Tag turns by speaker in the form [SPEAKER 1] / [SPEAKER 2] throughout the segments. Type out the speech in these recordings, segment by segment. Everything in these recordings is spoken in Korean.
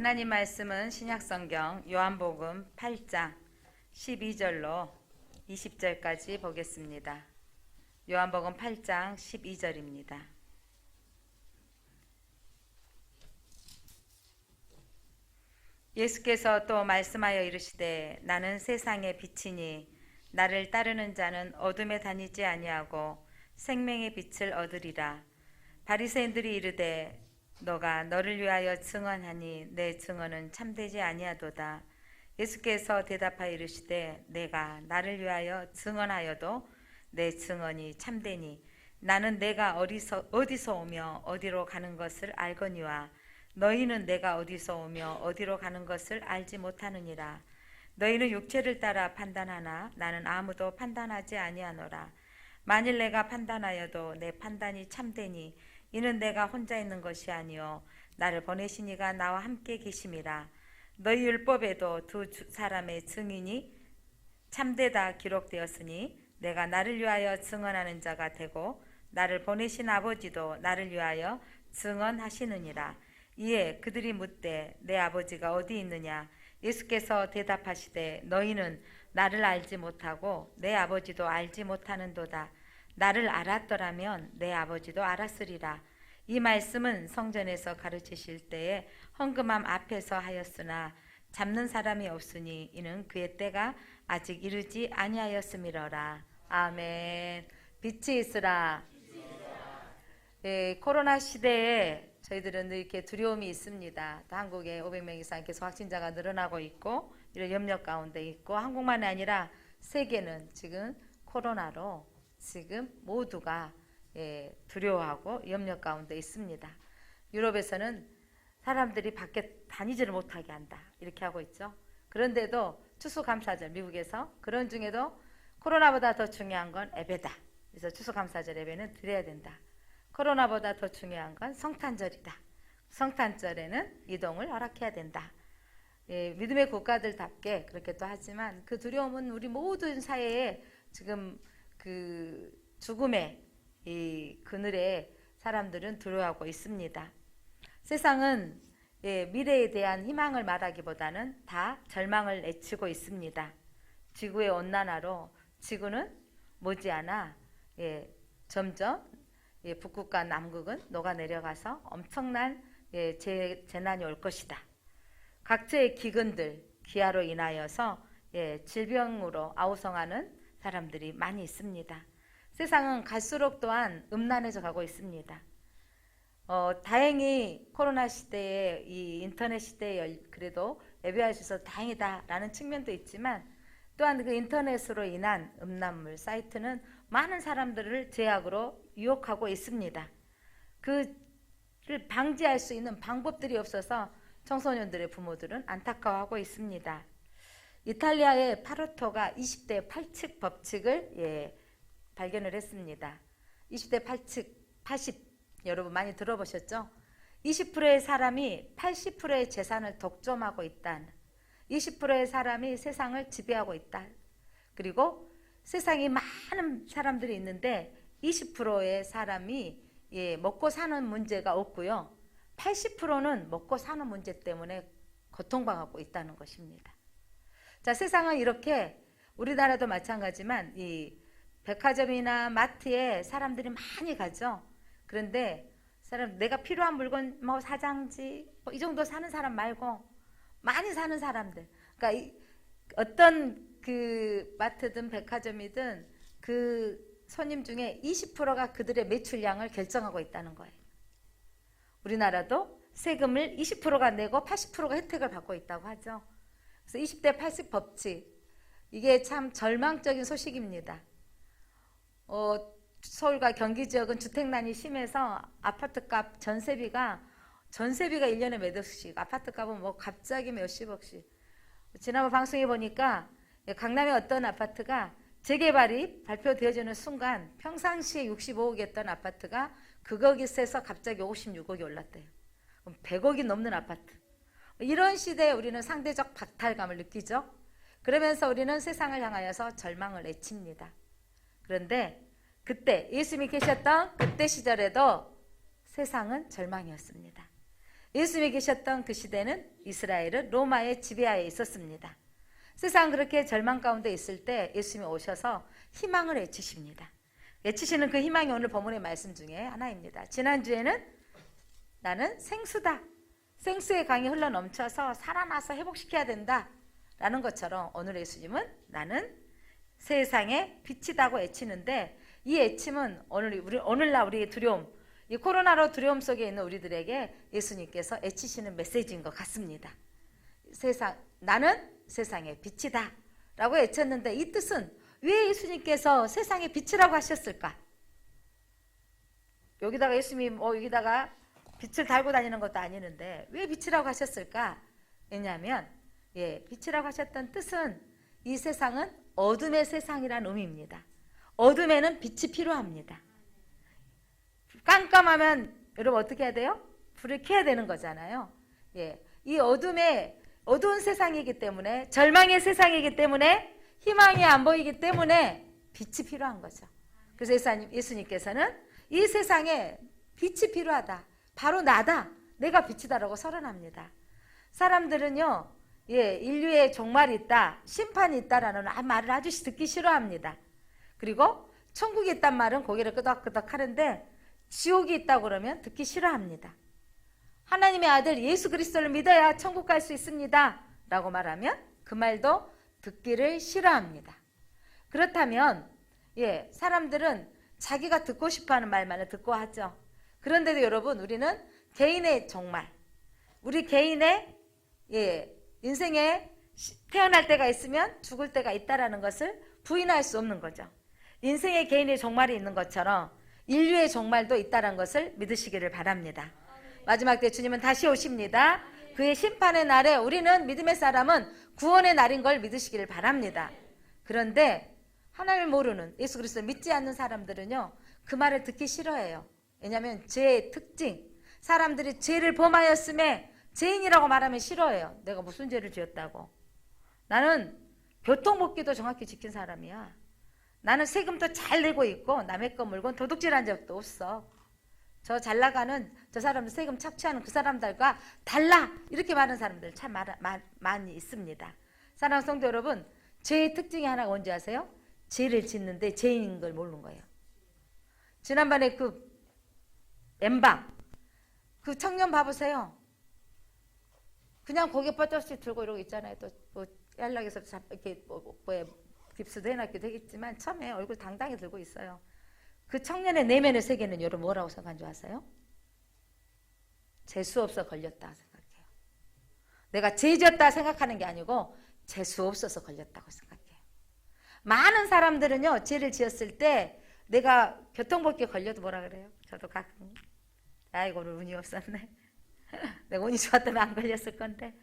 [SPEAKER 1] 하나님 말씀은 신약성경 요한복음 8장 12절로 20절까지 보겠습니다. 요한복음 8장 12절입니다. 예수께서 또 말씀하여 이르시되 나는 세상의 빛이니 나를 따르는 자는 어둠에 다니지 아니하고 생명의 빛을 얻으리라. 바리새인들이 이르되 너가 너를 위하여 증언하니 내 증언은 참되지 아니하도다. 예수께서 대답하여 이르시되 내가 나를 위하여 증언하여도 내 증언이 참되니 나는 내가 어디서 오며 어디로 가는 것을 알거니와 너희는 내가 어디서 오며 어디로 가는 것을 알지 못하느니라. 너희는 육체를 따라 판단하나 나는 아무도 판단하지 아니하노라. 만일 내가 판단하여도 내 판단이 참되니 이는 내가 혼자 있는 것이 아니요 나를 보내신 이가 나와 함께 계심이라. 너희 율법에도 두 사람의 증인이 참되다 기록되었으니 내가 나를 위하여 증언하는 자가 되고 나를 보내신 아버지도 나를 위하여 증언하시느니라. 이에 그들이 묻되 내 아버지가 어디 있느냐? 예수께서 대답하시되 너희는 나를 알지 못하고 내 아버지도 알지 못하는도다. 나를 알았더라면 내 아버지도 알았으리라. 이 말씀은 성전에서 가르치실 때에 헌금함 앞에서 하였으나 잡는 사람이 없으니 이는 그의 때가 아직 이르지 아니하였음이로라. 아멘. 빛이 있으라. 코로나 시대에 저희들은 늘 이렇게 두려움이 있습니다. 한국에 500명 이상 계속 확진자가 늘어나고 있고 이런 염려 가운데 있고 한국만이 아니라 세계는 지금 코로나로 지금 모두가 두려워하고 염려 가운데 있습니다. 유럽에서는 사람들이 밖에 다니지를 못하게 한다 이렇게 하고 있죠. 그런데도 추수감사절 미국에서 그런 중에도 코로나보다 더 중요한 건 예배다. 그래서 추수감사절 예배는 드려야 된다. 코로나보다 더 중요한 건 성탄절이다. 성탄절에는 이동을 허락해야 된다. 믿음의 국가들답게 그렇게 또 하지만 그 두려움은 우리 모든 사회에 지금 그 죽음의 이 그늘에 사람들은 두려워하고 있습니다. 세상은 미래에 대한 희망을 말하기보다는 다 절망을 내치고 있습니다. 지구의 온난화로 지구는 머지않아 점점 북극과 남극은 녹아내려가서 엄청난 재난이 올 것이다. 각처의 기근들, 기아로 인하여서 질병으로 아우성하는 사람들이 많이 있습니다. 세상은 갈수록 또한 음란해져 가고 있습니다. 다행히 코로나 시대에 이 인터넷 시대에 그래도 예배할 수 있어서 다행이다라는 측면도 있지만 또한 그 인터넷으로 인한 음란물 사이트는 많은 사람들을 죄악으로 유혹하고 있습니다. 그를 방지할 수 있는 방법들이 없어서 청소년들의 부모들은 안타까워하고 있습니다. 이탈리아의 파르토가 20대 8칙 법칙을 발견을 했습니다. 20대 80 여러분 많이 들어보셨죠? 20%의 사람이 80%의 재산을 독점하고 있다. 20%의 사람이 세상을 지배하고 있다. 그리고 세상에 많은 사람들이 있는데 20%의 사람이 먹고 사는 문제가 없고요. 80%는 먹고 사는 문제 때문에 고통당하고 있다는 것입니다. 자, 세상은 이렇게 우리나라도 마찬가지지만 이 백화점이나 마트에 사람들이 많이 가죠. 그런데 내가 필요한 물건 뭐 사장지 이 정도 사는 사람 말고 많이 사는 사람들, 그러니까 어떤 그 마트든 백화점이든 그 손님 중에 20%가 그들의 매출량을 결정하고 있다는 거예요. 우리나라도 세금을 20%가 내고 80%가 혜택을 받고 있다고 하죠. 그래서 20대 80 법칙, 이게 참 절망적인 소식입니다. 서울과 경기 지역은 주택난이 심해서 아파트값 전세비가 1년에 몇 억씩, 아파트값은 뭐 갑자기 몇십억씩. 지난번 방송에 보니까 강남의 어떤 아파트가 재개발이 발표되어지는 순간 평상시에 65억이었던 아파트가 극억이 세서 갑자기 56억이 올랐대요. 100억이 넘는 아파트. 이런 시대에 우리는 상대적 박탈감을 느끼죠. 그러면서 우리는 세상을 향하여서 절망을 외칩니다. 그런데 그때 예수님이 계셨던 그때 시절에도 세상은 절망이었습니다. 예수님이 계셨던 그 시대는 이스라엘은 로마의 지배하에 있었습니다. 세상 그렇게 절망 가운데 있을 때 예수님이 오셔서 희망을 외치십니다. 외치시는 그 희망이 오늘 본문의 말씀 중에 하나입니다. 지난주에는 나는 생수다. 생수의 강이 흘러넘쳐서 살아나서 회복시켜야 된다. 라는 것처럼 오늘 예수님은 나는 세상의 빛이다고 외치는데 이 외침은 오늘날 우리의 두려움, 이 코로나로 두려움 속에 있는 우리들에게 예수님께서 외치시는 메시지인 것 같습니다. 나는 세상의 빛이다 라고 외쳤는데 이 뜻은 왜 예수님께서 세상의 빛이라고 하셨을까? 여기다가 예수님이 여기다가 빛을 달고 다니는 것도 아니는데 왜 빛이라고 하셨을까? 왜냐하면 빛이라고 하셨던 뜻은 이 세상은 어둠의 세상이라는 의미입니다. 어둠에는 빛이 필요합니다. 깜깜하면 여러분 어떻게 해야 돼요? 불을 켜야 되는 거잖아요. 이 어두운 세상이기 때문에, 절망의 세상이기 때문에, 희망이 안 보이기 때문에 빛이 필요한 거죠. 그래서 예수님께서는 이 세상에 빛이 필요하다. 바로 나다. 내가 빛이다라고 선언합니다. 사람들은요, 인류의 종말이 있다, 심판이 있다라는 말을 아주 듣기 싫어합니다. 그리고 천국이 있단 말은 고개를 끄덕끄덕 하는데 지옥이 있다고 그러면 듣기 싫어합니다. 하나님의 아들 예수 그리스도를 믿어야 천국 갈 수 있습니다 라고 말하면 그 말도 듣기를 싫어합니다. 그렇다면 사람들은 자기가 듣고 싶어하는 말만을 듣고 하죠. 그런데도 여러분, 우리는 개인의 종말, 우리 개인의 인생에 태어날 때가 있으면 죽을 때가 있다라는 것을 부인할 수 없는 거죠. 인생의 개인의 종말이 있는 것처럼 인류의 종말도 있다는 것을 믿으시기를 바랍니다. 마지막 때 주님은 다시 오십니다. 그의 심판의 날에 우리는 믿음의 사람은 구원의 날인 걸 믿으시기를 바랍니다. 그런데 하나님을 모르는, 예수 그리스도를 믿지 않는 사람들은요, 그 말을 듣기 싫어해요. 왜냐하면 죄의 특징, 사람들이 죄를 범하였음에 죄인이라고 말하면 싫어해요. 내가 무슨 죄를 지었다고. 나는 교통법규도 정확히 지킨 사람이야. 나는 세금도 잘 내고 있고 남의 거 물건 도둑질한 적도 없어. 저 잘 나가는 저 사람들, 세금 착취하는 그 사람들과 달라, 이렇게 말하는 사람들 참 많이 있습니다. 사랑하는 성도 여러분, 죄의 특징이 하나가 뭔지 아세요? 죄를 짓는데 죄인인 걸 모르는 거예요. 지난번에 그 N방 그 청년 봐보세요. 그냥 고개 뻗어씩 들고 이러고 있잖아요. 또 뭐 연락해서 이렇게 깁스도 해놨기도 하겠지만 처음에 얼굴 당당히 들고 있어요. 그 청년의 내면의 세계는 여러분 뭐라고 생각한 줄 아세요? 재수 없어 걸렸다 생각해요. 내가 죄 지었다 생각하는 게 아니고 재수 없어서 걸렸다고 생각해요. 많은 사람들은요, 죄를 지었을 때 내가 교통법규에 걸려도 뭐라 그래요? 저도 가끔 아이고 오늘 운이 없었네. 내가 운이 좋았다면 안 걸렸을 건데.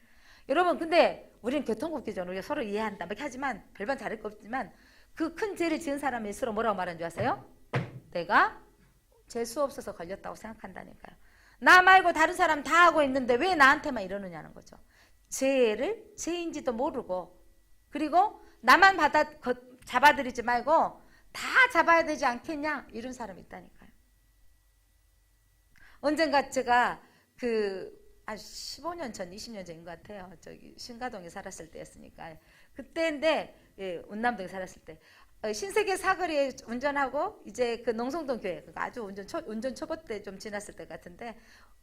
[SPEAKER 1] 여러분, 근데 우리는 교통법규잖아요. 우리가 서로 이해한다 막 하지만 별반 다를 거 없지만 그 큰 죄를 지은 사람일수록 뭐라고 말하는 줄 아세요? 내가 재수 없어서 걸렸다고 생각한다니까요. 나 말고 다른 사람 다 하고 있는데 왜 나한테만 이러느냐는 거죠. 죄를 죄인지도 모르고, 그리고 나만 잡아들이지 말고 다 잡아야 되지 않겠냐, 이런 사람이 있다니까요. 언젠가 제가 한 15년 전, 20년 전인 것 같아요. 저기 신가동에 살았을 때였으니까. 그때인데, 운남동에 살았을 때. 신세계 사거리에 운전하고 이제 그 농성동 교회, 아주 운전 초보 때 좀 지났을 때 같은데,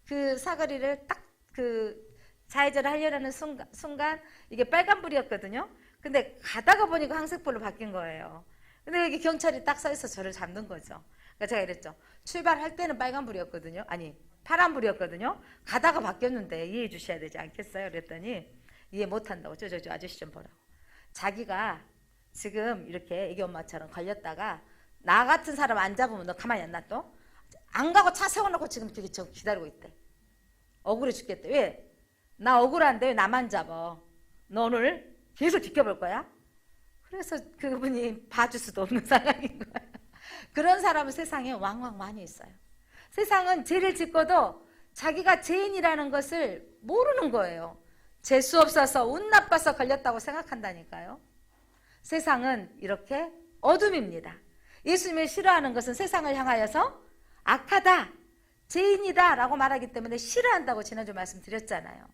[SPEAKER 1] 그 사거리를 딱 좌회전을 하려는 순간 이게 빨간불이었거든요. 근데 가다가 보니까 황색불로 바뀐 거예요. 근데 여기 경찰이 딱 서 있어 저를 잡는 거죠. 그러니까 제가 이랬죠. 출발할 때는 빨간불이었거든요. 아니, 파란불이었거든요. 가다가 바뀌었는데 이해해 주셔야 되지 않겠어요? 그랬더니 이해 못한다고. 저 아저씨 좀 보라고. 자기가 지금 이렇게 애기 엄마처럼 걸렸다가 나 같은 사람 안 잡으면 너 가만히 안 놔둬? 안 가고 차 세워놓고 지금 기다리고 있대. 억울해 죽겠대. 왜? 나 억울한데 왜 나만 잡아? 너 오늘 계속 지켜볼 거야? 그래서 그분이 봐줄 수도 없는 상황인 거예요. 그런 사람은 세상에 왕왕 많이 있어요. 세상은 죄를 짓고도 자기가 죄인이라는 것을 모르는 거예요. 재수 없어서 운 나빠서 걸렸다고 생각한다니까요. 세상은 이렇게 어둠입니다. 예수님을 싫어하는 것은 세상을 향하여서 악하다, 죄인이다 라고 말하기 때문에 싫어한다고 지난주 말씀드렸잖아요.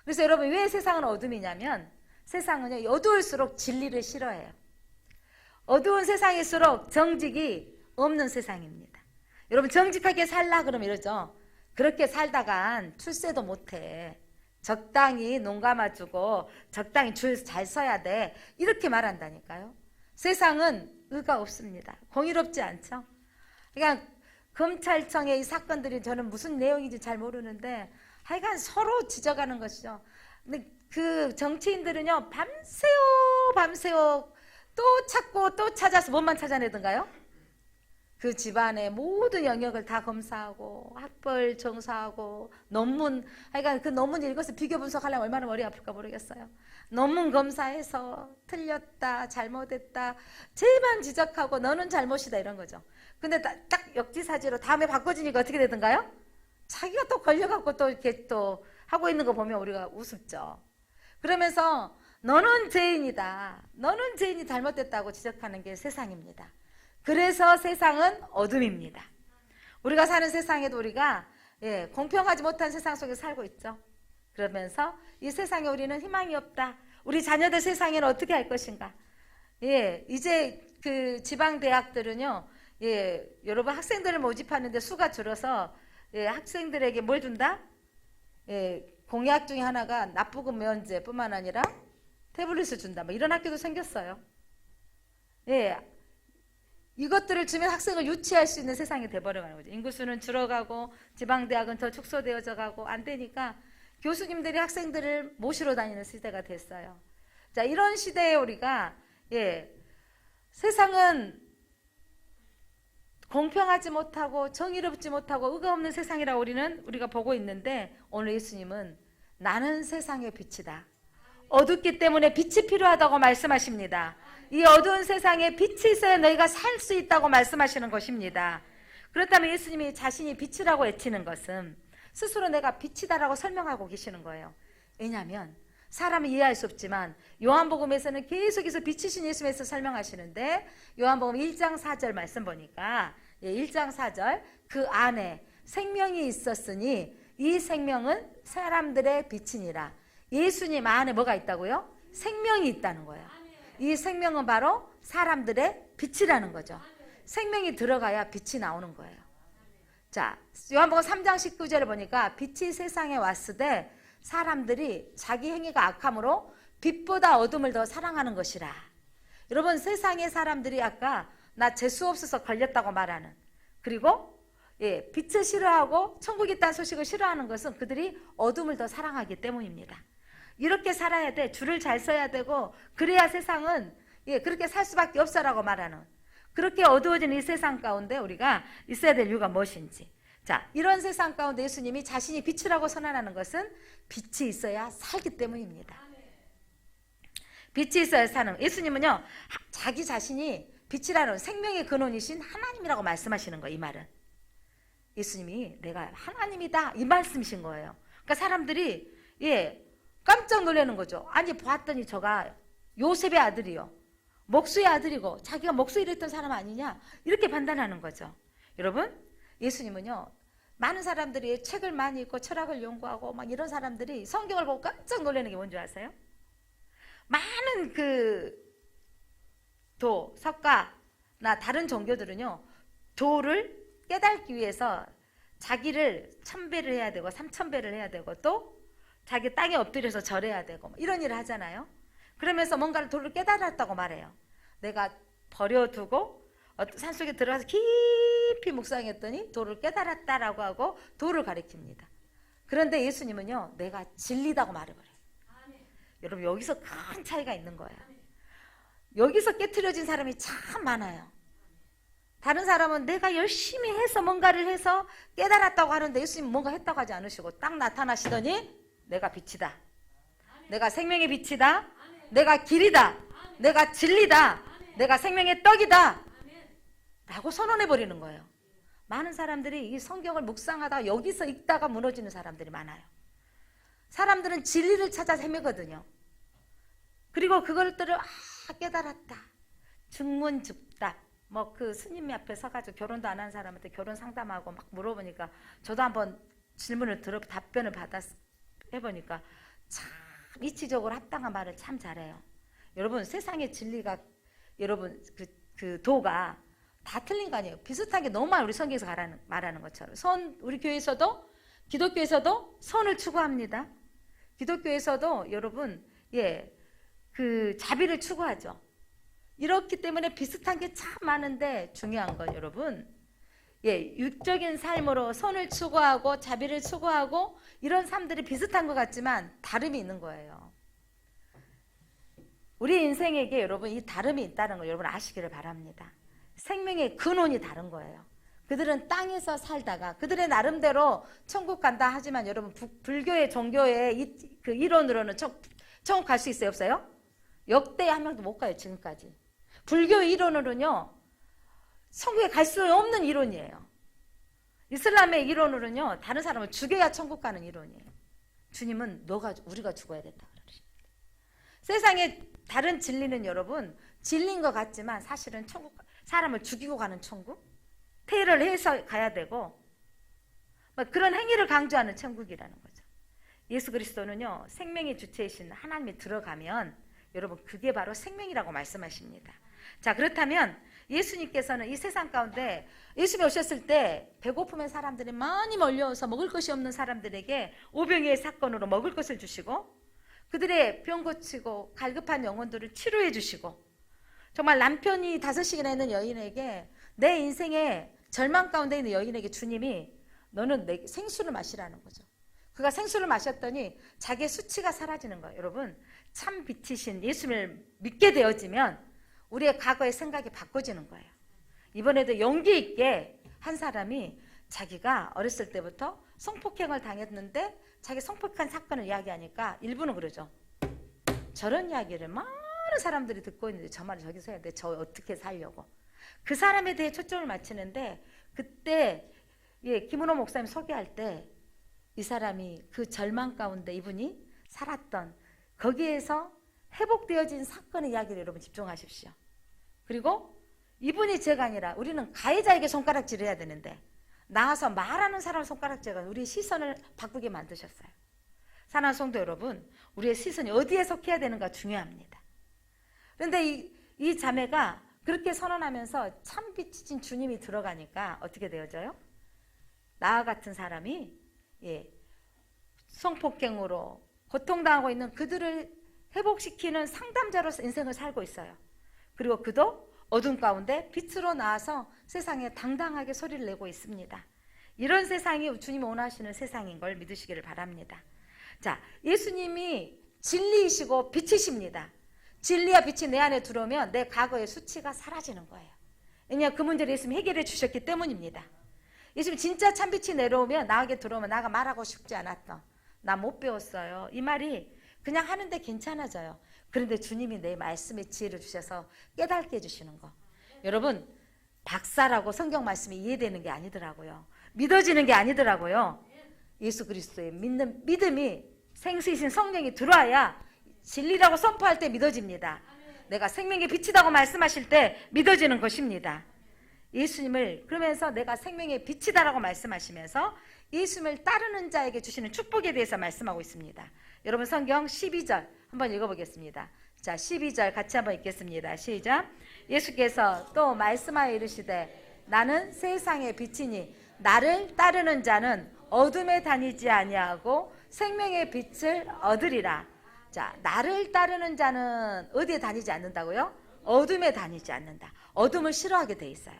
[SPEAKER 1] 그래서 여러분 왜 세상은 어둠이냐면 세상은요 어두울수록 진리를 싫어해요. 어두운 세상일수록 정직이 없는 세상입니다. 여러분 정직하게 살라 그러면 이러죠. 그렇게 살다간 출세도 못해. 적당히 눈 감아주고 적당히 줄 잘 서야 돼. 이렇게 말한다니까요. 세상은 의가 없습니다. 공의롭지 않죠. 그러니까 검찰청의 이 사건들이 저는 무슨 내용인지 잘 모르는데 하여간 서로 지적하는 것이죠. 근데 그 정치인들은요 밤새워 또 찾고 또 찾아서 뭐만 찾아내던가요? 그 집안의 모든 영역을 다 검사하고 학벌 정사하고 논문, 하여간 그 논문 읽어서 비교 분석하려면 얼마나 머리 아플까 모르겠어요. 논문 검사해서 틀렸다 잘못했다 쟤만 지적하고 너는 잘못이다 이런 거죠. 근데 딱 역지사지로 다음에 바꿔지니까 어떻게 되던가요? 자기가 또 걸려갖고 또 이렇게 또 하고 있는 거 보면 우리가 우습죠. 그러면서 너는 죄인이다, 너는 죄인이 잘못됐다고 지적하는 게 세상입니다. 그래서 세상은 어둠입니다. 우리가 사는 세상에도 우리가 공평하지 못한 세상 속에 살고 있죠. 그러면서 이 세상에 우리는 희망이 없다. 우리 자녀들 세상에는 어떻게 할 것인가. 이제 그 지방 대학들은요, 여러분 학생들을 모집하는데 수가 줄어서 학생들에게 뭘 준다? 공약 중에 하나가 납부금 면제뿐만 아니라 태블릿을 준다. 뭐 이런 학교도 생겼어요. 이것들을 주면 학생을 유치할 수 있는 세상이 돼버려가는 거죠. 인구수는 줄어가고 지방대학은 더 축소되어져 가고 안 되니까 교수님들이 학생들을 모시러 다니는 시대가 됐어요. 자, 이런 시대에 우리가 세상은 공평하지 못하고 정의롭지 못하고 의가 없는 세상이라고 우리가 보고 있는데 오늘 예수님은 나는 세상의 빛이다. 어둡기 때문에 빛이 필요하다고 말씀하십니다. 이 어두운 세상에 빛이 있어야 너희가 살 수 있다고 말씀하시는 것입니다. 그렇다면 예수님이 자신이 빛이라고 외치는 것은 스스로 내가 빛이다라고 설명하고 계시는 거예요. 왜냐하면 사람은 이해할 수 없지만 요한복음에서는 계속해서 빛이신 예수님에서 설명하시는데 요한복음 1장 4절 말씀 보니까 1장 4절 그 안에 생명이 있었으니 이 생명은 사람들의 빛이니라. 예수님 안에 뭐가 있다고요? 생명이 있다는 거예요. 이 생명은 바로 사람들의 빛이라는 거죠. 생명이 들어가야 빛이 나오는 거예요. 자, 요한복음 3장 19절을 보니까 빛이 세상에 왔으되 사람들이 자기 행위가 악함으로 빛보다 어둠을 더 사랑하는 것이라. 여러분 세상의 사람들이 아까 나 재수 없어서 걸렸다고 말하는, 그리고 빛을 싫어하고 천국이 있다는 소식을 싫어하는 것은 그들이 어둠을 더 사랑하기 때문입니다. 이렇게 살아야 돼. 줄을 잘 서야 되고 그래야 세상은 그렇게 살 수밖에 없어라고 말하는, 그렇게 어두워진 이 세상 가운데 우리가 있어야 될 이유가 무엇인지. 자, 이런 세상 가운데 예수님이 자신이 빛이라고 선언하는 것은 빛이 있어야 살기 때문입니다. 빛이 있어야 사는. 예수님은요 자기 자신이 빛이라는 생명의 근원이신 하나님이라고 말씀하시는 거예요. 이 말은 예수님이 내가 하나님이다 이 말씀이신 거예요. 그러니까 사람들이 깜짝 놀라는 거죠. 아니 봤더니 저가 요셉의 아들이요, 목수의 아들이고 자기가 목수 일했던 사람 아니냐 이렇게 판단하는 거죠. 여러분 예수님은요 많은 사람들이 책을 많이 읽고 철학을 연구하고 막 이런 사람들이 성경을 보고 깜짝 놀라는 게 뭔지 아세요? 많은 석가나 다른 종교들은요 도를 깨닫기 위해서 자기를 1000배를 해야 되고 3000배를 해야 되고 또 자기 땅에 엎드려서 절해야 되고 이런 일을 하잖아요. 그러면서 뭔가를 도를 깨달았다고 말해요. 내가 버려두고 산속에 들어가서 깊이 묵상했더니 도를 깨달았다라고 하고 도를 가리킵니다. 그런데 예수님은요 내가 진리다고 말해버려요. 여러분 여기서 큰 차이가 있는 거예요. 여기서 깨트려진 사람이 참 많아요. 다른 사람은 내가 열심히 해서 뭔가를 해서 깨달았다고 하는데 예수님은 뭔가 했다고 하지 않으시고 딱 나타나시더니 내가 빛이다, 내가 생명의 빛이다, 내가 길이다, 내가 진리다, 내가 생명의 떡이다 라고 선언해버리는 거예요. 많은 사람들이 이 성경을 묵상하다가 여기서 읽다가 무너지는 사람들이 많아요. 사람들은 진리를 찾아 헤매거든요. 그리고 그것들을 깨달았다, 증문즉답, 뭐 그 스님 앞에 서가지고 결혼도 안 한 사람한테 결혼 상담하고 막 물어보니까 저도 한번 질문을 들어 답변을 받아 해보니까 참 이치적으로 합당한 말을 참 잘해요. 여러분 세상의 진리가 여러분 그 도가 다 틀린 거 아니에요. 비슷한 게 너무 많아요. 우리 성경에서 말하는 것처럼 우리 교회에서도 기독교에서도 선을 추구합니다. 기독교에서도 여러분 그 자비를 추구하죠. 이렇기 때문에 비슷한 게 참 많은데 중요한 건 여러분 육적인 삶으로 선을 추구하고 자비를 추구하고 이런 삶들이 비슷한 것 같지만 다름이 있는 거예요. 우리 인생에게 여러분 이 다름이 있다는 걸 여러분 아시기를 바랍니다. 생명의 근원이 다른 거예요. 그들은 땅에서 살다가 그들의 나름대로 천국 간다 하지만 여러분 불교의 종교의 그 이론으로는 천국 갈 수 있어요? 없어요? 역대 한 명도 못 가요. 지금까지. 불교 이론으로는요. 천국에 갈 수 없는 이론이에요. 이슬람의 이론으로는요. 다른 사람을 죽여야 천국 가는 이론이에요. 주님은 우리가 죽어야 된다 그러십니다. 세상의 다른 진리는 여러분 진리인 것 같지만 사실은 사람을 죽이고 가는 천국? 테러를 해서 가야 되고 그런 행위를 강조하는 천국이라는 거죠. 예수 그리스도는요. 생명의 주체이신 하나님이 들어가면 여러분 그게 바로 생명이라고 말씀하십니다. 자 그렇다면 예수님께서는 이 세상 가운데 예수님이 오셨을 때 배고프면 사람들이 많이 몰려와서 먹을 것이 없는 사람들에게 오병이의 사건으로 먹을 것을 주시고 그들의 병 고치고 갈급한 영혼들을 치료해 주시고 정말 남편이 5씩이나 있는 여인에게 내 인생의 절망 가운데 있는 여인에게 주님이 너는 내 생수를 마시라는 거죠. 그가 생수를 마셨더니 자기의 수치가 사라지는 거예요. 여러분 참 빛이신 예수님을 믿게 되어지면 우리의 과거의 생각이 바꿔지는 거예요. 이번에도 용기 있게 한 사람이 자기가 어렸을 때부터 성폭행을 당했는데 자기 성폭행 사건을 이야기하니까 일부는 그러죠. 저런 이야기를 많은 사람들이 듣고 있는데 저 말을 저기서 해야 돼. 저 어떻게 살려고. 그 사람에 대해 초점을 맞추는데 그때 김은호 목사님 소개할 때 이 사람이 그 절망 가운데 이분이 살았던 거기에서 회복되어진 사건의 이야기를 여러분 집중하십시오. 그리고 이분이 죄가 아니라 우리는 가해자에게 손가락질을 해야 되는데 나와서 말하는 사람 손가락질가 우리의 시선을 바꾸게 만드셨어요. 사랑하는 성도 여러분, 우리의 시선이 어디에 속해야 되는가 중요합니다. 그런데 이 자매가 그렇게 선언하면서 참빛이신 주님이 들어가니까 어떻게 되어져요? 나와 같은 사람이 성폭행으로 고통당하고 있는 그들을 회복시키는 상담자로 인생을 살고 있어요. 그리고 그도 어둠 가운데 빛으로 나와서 세상에 당당하게 소리를 내고 있습니다. 이런 세상이 주님이 원하시는 세상인 걸 믿으시기를 바랍니다. 자, 예수님이 진리이시고 빛이십니다. 진리와 빛이 내 안에 들어오면 내 과거의 수치가 사라지는 거예요. 왜냐하면 그 문제를 예수님이 해결해 주셨기 때문입니다. 예수님이 진짜 참빛이 내려오면 나에게 들어오면 나가 말하고 싶지 않았던 나 못 배웠어요. 이 말이 그냥 하는데 괜찮아져요. 그런데 주님이 내 말씀에 지혜를 주셔서 깨닫게 해주시는 거. 여러분 박사라고 성경 말씀이 이해되는 게 아니더라고요. 믿어지는 게 아니더라고요. 예수 그리스도의 믿음이 생수이신 성령이 들어와야 진리라고 선포할 때 믿어집니다. 내가 생명의 빛이라고 말씀하실 때 믿어지는 것입니다. 예수님을 그러면서 내가 생명의 빛이다라고 말씀하시면서 예수님을 따르는 자에게 주시는 축복에 대해서 말씀하고 있습니다. 여러분 성경 12절 한번 읽어보겠습니다. 자 12절 같이 한번 읽겠습니다. 시작. 예수께서 또 말씀하여 이르시되 나는 세상의 빛이니 나를 따르는 자는 어둠에 다니지 아니하고 생명의 빛을 얻으리라. 자, 나를 따르는 자는 어디에 다니지 않는다고요? 어둠에 다니지 않는다. 어둠을 싫어하게 돼 있어요.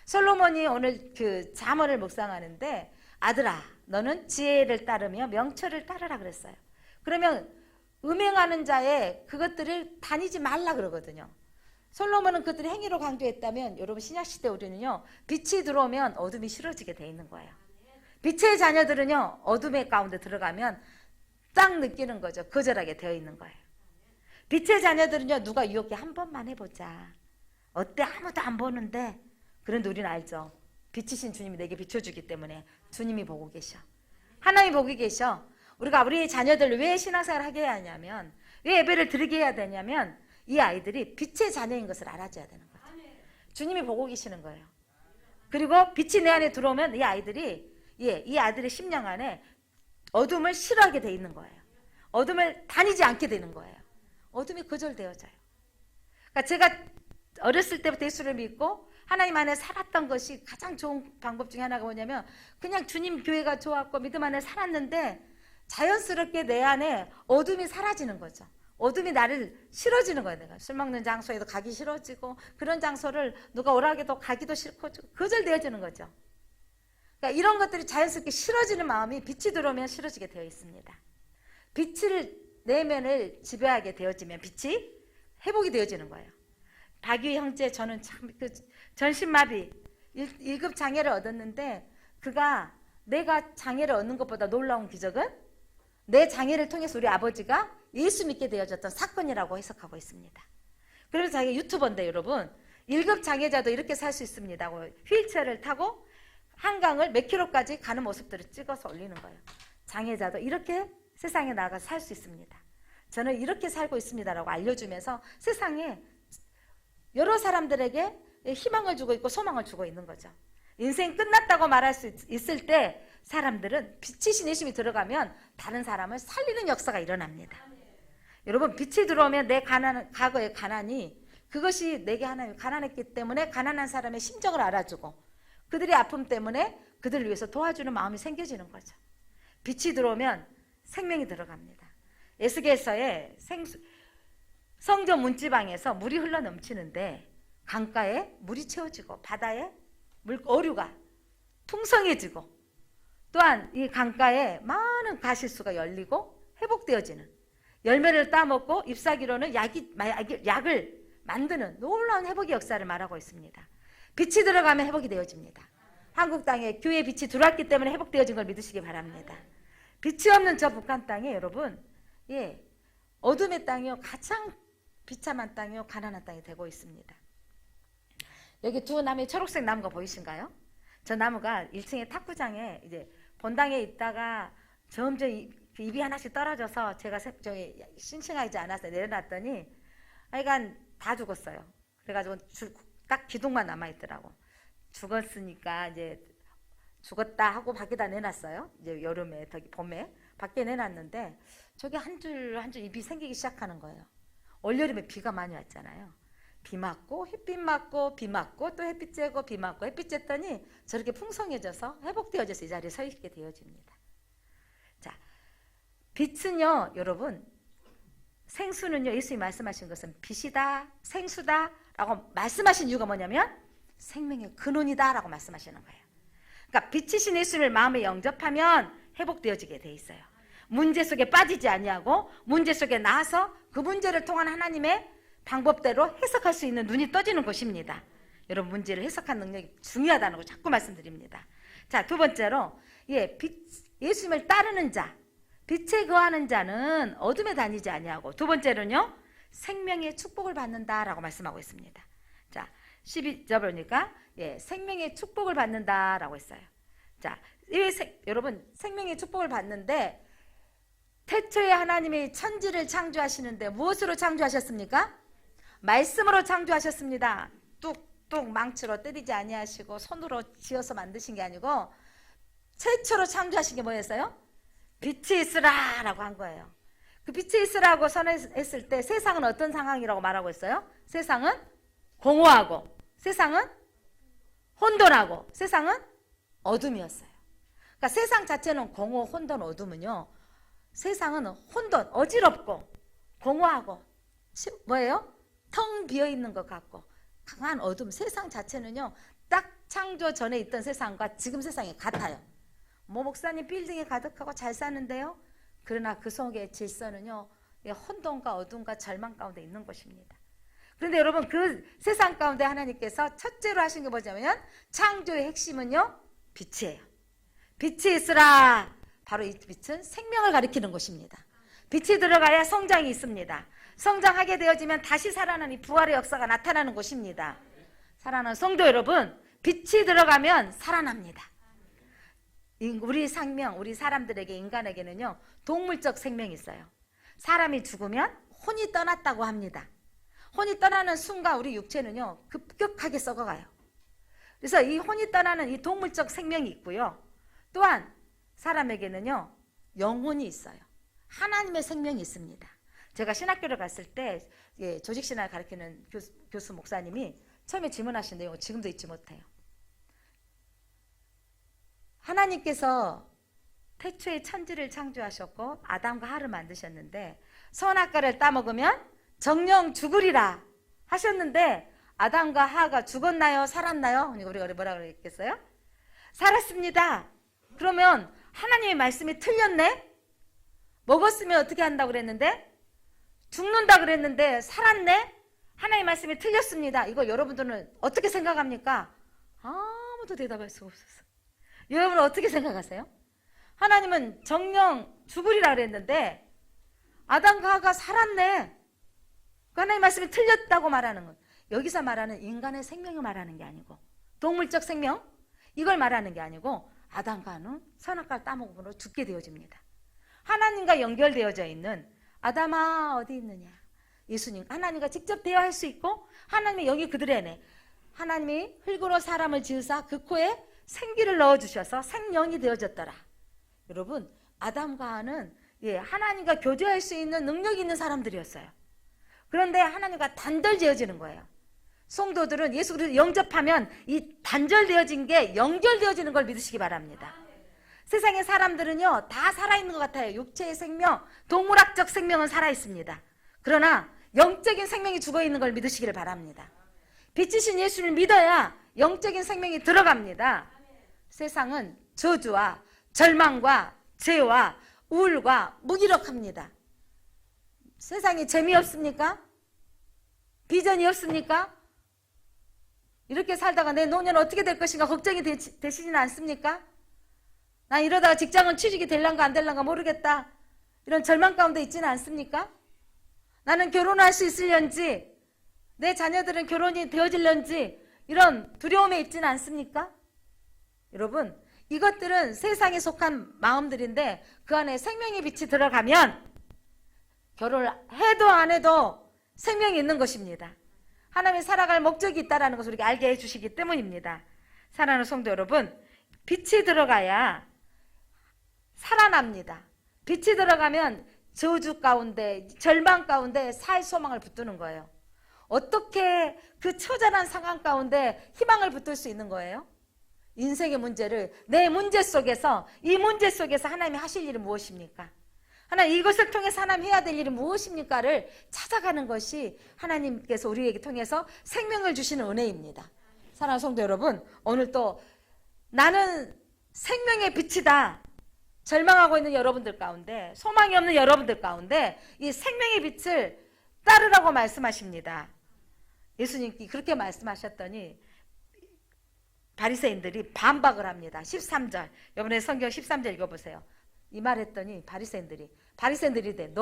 [SPEAKER 1] 솔로몬이 오늘 그 잠언을 묵상하는데 아들아 너는 지혜를 따르며 명철을 따르라 그랬어요. 그러면 음행하는 자의 그것들을 다니지 말라 그러거든요. 솔로몬은 그들의 행위로 강조했다면 여러분 신약시대 우리는요 빛이 들어오면 어둠이 싫어지게 돼 있는 거예요. 빛의 자녀들은요 어둠의 가운데 들어가면 딱 느끼는 거죠. 거절하게 되어 있는 거예요. 빛의 자녀들은요 누가 유혹해 한 번만 해보자. 어때 아무도 안 보는데. 그런데 우리는 알죠. 빛이신 주님이 내게 비춰주기 때문에 주님이 보고 계셔. 하나님이 보고 계셔. 우리가 우리 자녀들을 왜 신앙생활을 하게 해야 하냐면 왜 예배를 드리게 해야 되냐면 이 아이들이 빛의 자녀인 것을 알아줘야 되는 거죠. 주님이 보고 계시는 거예요. 그리고 빛이 내 안에 들어오면 이 아이들이 이 아들의 심령 안에 어둠을 싫어하게 돼 있는 거예요. 어둠을 다니지 않게 되는 거예요. 어둠이 거절되어져요. 그러니까 제가 어렸을 때부터 예수를 믿고 하나님 안에 살았던 것이 가장 좋은 방법 중에 하나가 뭐냐면 그냥 주님 교회가 좋았고 믿음 안에 살았는데 자연스럽게 내 안에 어둠이 사라지는 거죠. 어둠이 나를 싫어지는 거예요. 내가 술 먹는 장소에도 가기 싫어지고 그런 장소를 누가 오라고 해도 가기도 싫고 거절되어지는 거죠. 그러니까 이런 것들이 자연스럽게 싫어지는 마음이 빛이 들어오면 싫어지게 되어 있습니다. 빛을 내면을 지배하게 되어지면 빛이 회복이 되어지는 거예요. 박유희 형제 저는 참 그 전신마비 1급 장애를 얻었는데 그가 내가 장애를 얻는 것보다 놀라운 기적은 내 장애를 통해서 우리 아버지가 예수 믿게 되어졌던 사건이라고 해석하고 있습니다. 그래서 자기가 유튜버인데 여러분 1급 장애자도 이렇게 살 수 있습니다. 휠체어를 타고 한강을 몇 킬로까지 가는 모습들을 찍어서 올리는 거예요. 장애자도 이렇게 세상에 나가 살 수 있습니다. 저는 이렇게 살고 있습니다라고 알려주면서 세상에 여러 사람들에게 희망을 주고 있고 소망을 주고 있는 거죠. 인생 끝났다고 말할 수 있을 때 사람들은 빛이신 예수님이 들어가면 다른 사람을 살리는 역사가 일어납니다. 여러분 빛이 들어오면 내 과거의 가난이 그것이 내게 하나님 가난했기 때문에 가난한 사람의 심정을 알아주고 그들의 아픔 때문에 그들을 위해서 도와주는 마음이 생겨지는 거죠. 빛이 들어오면 생명이 들어갑니다. 에스겔서에 성전 문지방에서 물이 흘러 넘치는데 강가에 물이 채워지고 바다에 어류가 풍성해지고 또한 이 강가에 많은 가시수가 열리고 회복되어지는 열매를 따먹고 잎사귀로는 약을 만드는 놀라운 회복의 역사를 말하고 있습니다. 빛이 들어가면 회복이 되어집니다. 한국 땅에 교회에 빛이 들어왔기 때문에 회복되어진 걸 믿으시기 바랍니다. 빛이 없는 저 북한 땅에 여러분 어둠의 땅이요 가장 비참한 땅이요 가난한 땅이 되고 있습니다. 여기 두 나무의 초록색 나무가 보이신가요? 저 나무가 1층의 탁구장에 이제 본당에 있다가 점점 잎이 하나씩 떨어져서 제가 싱싱하지 않아서 내려놨더니 하여간 다 죽었어요. 그래가지고 딱 기둥만 남아있더라고. 죽었으니까 이제 죽었다 하고 밖에다 내놨어요. 이제 여름에 봄에 밖에 내놨는데 저기 한 줄 한 줄 잎이 생기기 시작하는 거예요. 올여름에 비가 많이 왔잖아요. 비 맞고 햇빛 맞고 비 맞고 또 햇빛 쬐고 비 맞고 햇빛 쬐더니 저렇게 풍성해져서 회복되어져서 이 자리에 서 있게 되어집니다. 자, 빛은요 여러분 생수는요 예수님이 말씀하신 것은 빛이다 생수다 라고 말씀하신 이유가 뭐냐면 생명의 근원이다 라고 말씀하시는 거예요. 그러니까 빛이신 예수님을 마음에 영접하면 회복되어지게 돼 있어요. 문제 속에 빠지지 아니하고 문제 속에 나와서 그 문제를 통한 하나님의 방법대로 해석할 수 있는 눈이 떠지는 것입니다. 여러분 문제를 해석하는 능력이 중요하다는 걸 자꾸 말씀드립니다. 자, 두 번째로 예수님을 따르는 자, 빛에 거하는 자는 어둠에 다니지 아니하고 두 번째로는요 생명의 축복을 받는다라고 말씀하고 있습니다. 자, 12절 보니까 생명의 축복을 받는다라고 했어요. 자, 여러분 생명의 축복을 받는데 태초에 하나님이 천지를 창조하시는데 무엇으로 창조하셨습니까? 말씀으로 창조하셨습니다. 뚝뚝 망치로 때리지 아니하시고 손으로 지어서 만드신 게 아니고 최초로 창조하신 게 뭐였어요? 빛이 있으라 라고 한 거예요. 그 빛이 있으라고 선언했을 때 세상은 어떤 상황이라고 말하고 있어요? 세상은 공허하고 세상은 혼돈하고 세상은 어둠이었어요. 그러니까 세상 자체는 공허, 혼돈, 어둠은요 세상은 혼돈, 어지럽고 공허하고 뭐예요? 텅 비어있는 것 같고 강한 어둠, 세상 자체는요 딱 창조 전에 있던 세상과 지금 세상이 같아요. 목사님 빌딩에 가득하고 잘 사는데요 그러나 그 속의 질서는요 혼돈과 어둠과 절망 가운데 있는 것입니다. 그런데 여러분 그 세상 가운데 하나님께서 첫째로 하신 게 뭐냐면 창조의 핵심은요 빛이에요. 빛이 있으라. 바로 이 빛은 생명을 가리키는 것입니다. 빛이 들어가야 성장이 있습니다. 성장하게 되어지면 다시 살아나는 부활의 역사가 나타나는 것입니다. 사랑하는 성도 여러분, 빛이 들어가면 살아납니다. 우리 생명, 우리 사람들에게 인간에게는요 동물적 생명이 있어요. 사람이 죽으면 혼이 떠났다고 합니다.
[SPEAKER 2] 혼이 떠나는 순간 우리 육체는요 급격하게 썩어가요. 그래서 이 혼이 떠나는 이 동물적 생명이 있고요. 또한 사람에게는요 영혼이 있어요. 하나님의 생명이 있습니다. 제가 신학교를 갔을 때 조직신학을 가르치는 교수 목사님이 처음에 질문하신 내용을 지금도 잊지 못해요. 하나님께서 태초에 천지를 창조하셨고 아담과 하와를 만드셨는데 선악과를 따먹으면 정령 죽으리라 하셨는데 아담과 하와가 죽었나요? 살았나요? 우리가 뭐라 그랬겠어요? 살았습니다. 그러면 하나님의 말씀이 틀렸네? 먹었으면 어떻게 한다고 그랬는데? 죽는다 그랬는데 살았네? 하나님의 말씀이 틀렸습니다. 이거 여러분들은 어떻게 생각합니까? 아무도 대답할 수가 없었어. 여러분은 어떻게 생각하세요? 하나님은 정령 죽으리라 그랬는데 아담과 하와가 살았네. 하나님의 말씀이 틀렸다고 말하는 건 여기서 말하는 인간의 생명을 말하는 게 아니고 동물적 생명 이걸 말하는 게 아니고 아담과 하와는 선악과를 따먹음으로 죽게 되어집니다. 하나님과 연결되어져 있는 아담아 어디 있느냐? 예수님 하나님과 직접 대화할 수 있고 하나님의 영이 그들의 안에 하나님이 흙으로 사람을 지으사 그 코에 생기를 넣어주셔서 생명이 되어졌더라. 여러분 아담과 하와는 하나님과 교제할 수 있는 능력이 있는 사람들이었어요. 그런데 하나님과 단절되어지는 거예요. 성도들은 예수 그리스도 영접하면 이 단절되어진 게 연결되어지는 걸 믿으시기 바랍니다. 세상의 사람들은요 다 살아있는 것 같아요. 육체의 생명, 동물학적 생명은 살아있습니다. 그러나 영적인 생명이 죽어있는 걸 믿으시기를 바랍니다. 빛이신 예수를 믿어야 영적인 생명이 들어갑니다. 세상은 저주와 절망과 죄와 우울과 무기력합니다. 세상이 재미없습니까? 비전이 없습니까? 이렇게 살다가 내 노년 어떻게 될 것인가 걱정이 되시지는 않습니까? 난 이러다가 직장은 취직이 될란가 안 될란가 모르겠다. 이런 절망 가운데 있지는 않습니까? 나는 결혼할 수 있을런지 내 자녀들은 결혼이 되어질런지 이런 두려움에 있지는 않습니까? 여러분 이것들은 세상에 속한 마음들인데 그 안에 생명의 빛이 들어가면 결혼을 해도 안 해도 생명이 있는 것입니다. 하나님이 살아갈 목적이 있다는 것을 우리에게 알게 해주시기 때문입니다. 사랑하는 성도 여러분 빛이 들어가야 살아납니다. 빛이 들어가면 저주 가운데 절망 가운데 살 소망을 붙드는 거예요. 어떻게 그 처절한 상황 가운데 희망을 붙들 수 있는 거예요? 인생의 문제를 내 문제 속에서 이 문제 속에서 하나님이 하실 일은 무엇입니까? 하나님 이것을 통해서 하나님 해야 될 일이 무엇입니까를 찾아가는 것이 하나님께서 우리에게 통해서 생명을 주시는 은혜입니다. 사랑하는 성도 여러분 오늘 또 나는 생명의 빛이다. 절망하고 있는 여러분들 가운데 소망이 없는 여러분들 가운데 이 생명의 빛을 따르라고 말씀하십니다. 예수님께 그렇게 말씀하셨더니 바리새인들이 반박을 합니다. 13절 이번에 성경 13절 읽어보세요. 이 말했더니 바리새인들이 돼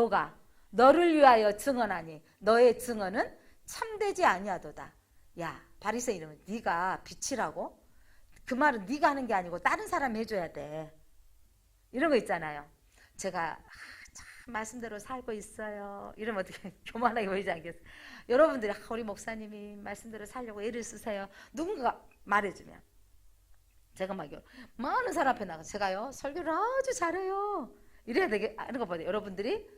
[SPEAKER 2] 너를 위하여 증언하니 너의 증언은 참되지 아니하도다. 야 바리새인은 네가 빛이라고? 그 말은 네가 하는 게 아니고 다른 사람이 해줘야 돼. 이런 거 있잖아요. 제가 참 말씀대로 살고 있어요. 이러면 어떻게 교만하게 보이지 않겠어요? 여러분들이 우리 목사님이 말씀대로 살려고 애를 쓰세요. 누군가가 말해주면 제가 막 많은 사람 앞에 나가서 제가요 설교를 아주 잘해요. 이래야 되게 하는 거 보세요. 여러분들이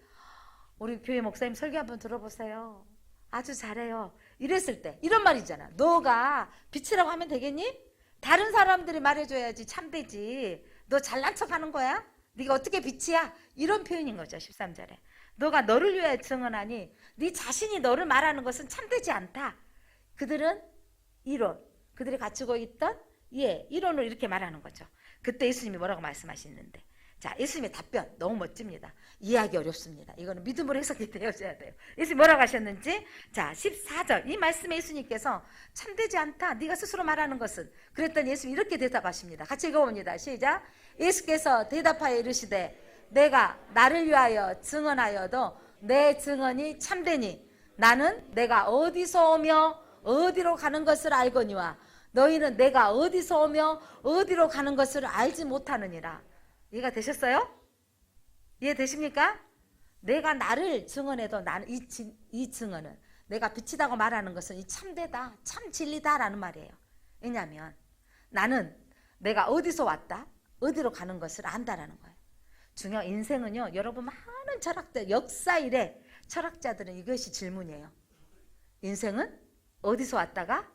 [SPEAKER 2] 우리 교회 목사님 설교 한번 들어보세요. 아주 잘해요. 이랬을 때 이런 말이잖아. 너가 빛이라고 하면 되겠니? 다른 사람들이 말해줘야지 참되지. 너 잘난 척하는 거야? 네가 어떻게 빛이야? 이런 표현인 거죠. 13절에 너가 너를 위하여 증언하니 네 자신이 너를 말하는 것은 참되지 않다. 그들은 이론 그들이 갖추고 있던 이론을 이렇게 말하는 거죠. 그때 예수님이 뭐라고 말씀하시는데 자 예수님의 답변 너무 멋집니다. 이해하기 어렵습니다. 이거는 믿음으로 해석이 되어져야 돼요. 예수님이 뭐라고 하셨는지 자 14절 이 말씀에 예수님께서 참되지 않다 네가 스스로 말하는 것은 그랬더니 예수님이 이렇게 대답하십니다. 같이 읽어봅니다. 시작. 예수께서 대답하여 이르시되 내가 나를 위하여 증언하여도 내 증언이 참되니 나는 내가 어디서 오며 어디로 가는 것을 알거니와 너희는 내가 어디서 오며 어디로 가는 것을 알지 못하느니라. 이해가 되셨어요? 이해되십니까? 내가 나를 증언해도 나는 이 증언은 내가 빛이다고 말하는 것은 이 참되다, 참 진리다라는 말이에요. 왜냐하면 나는 내가 어디서 왔다, 어디로 가는 것을 안다라는 거예요. 인생은요, 여러분 많은 철학자, 역사 이래 철학자들은 이것이 질문이에요. 인생은 어디서 왔다가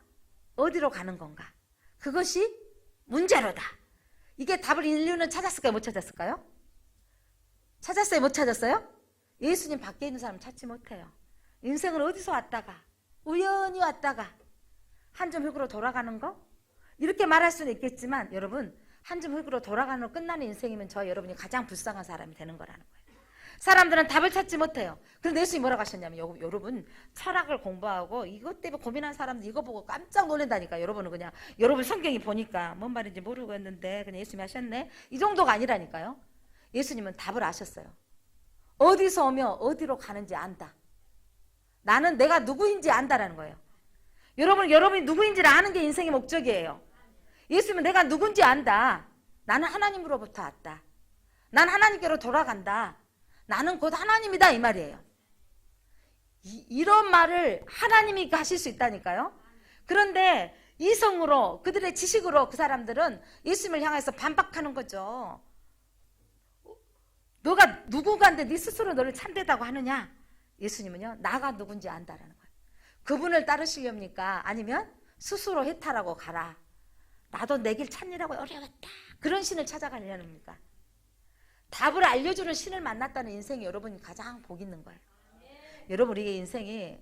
[SPEAKER 2] 어디로 가는 건가? 그것이 문제로다. 이게 답을 인류는 찾았을까요? 못 찾았을까요? 찾았어요? 못 찾았어요? 예수님 밖에 있는 사람은 찾지 못해요. 인생을 어디서 왔다가 우연히 왔다가 한 점 흙으로 돌아가는 거? 이렇게 말할 수는 있겠지만 여러분, 한 점 흙으로 돌아가는 거 끝나는 인생이면 저 여러분이 가장 불쌍한 사람이 되는 거라는 거예요. 사람들은 답을 찾지 못해요. 그런데 예수님이 뭐라고 하셨냐면, 여러분 철학을 공부하고 이것 때문에 고민한 사람들 이거 보고 깜짝 놀란다니까. 여러분은 그냥 여러분 성경이 보니까 뭔 말인지 모르겠는데 그냥 예수님이 하셨네, 이 정도가 아니라니까요. 예수님은 답을 아셨어요. 어디서 오며 어디로 가는지 안다. 나는 내가 누구인지 안다라는 거예요. 여러분이 누구인지를 아는 게 인생의 목적이에요. 예수님은 내가 누군지 안다. 나는 하나님으로부터 왔다. 난 하나님께로 돌아간다. 나는 곧 하나님이다, 이 말이에요. 이런 말을 하나님이 하실 수 있다니까요. 그런데 이성으로, 그들의 지식으로 그 사람들은 예수님을 향해서 반박하는 거죠. 너가 누구간데 네 스스로 너를 참되다고 하느냐? 예수님은요, 나가 누군지 안다라는 거예요. 그분을 따르시렵니까? 아니면 스스로 해탈하고 가라. 나도 내 길 찾느라고 어려웠다. 그런 신을 찾아가려는입니까? 답을 알려주는 신을 만났다는 인생이 여러분이 가장 복 있는 거예요. 여러분, 우리의 인생이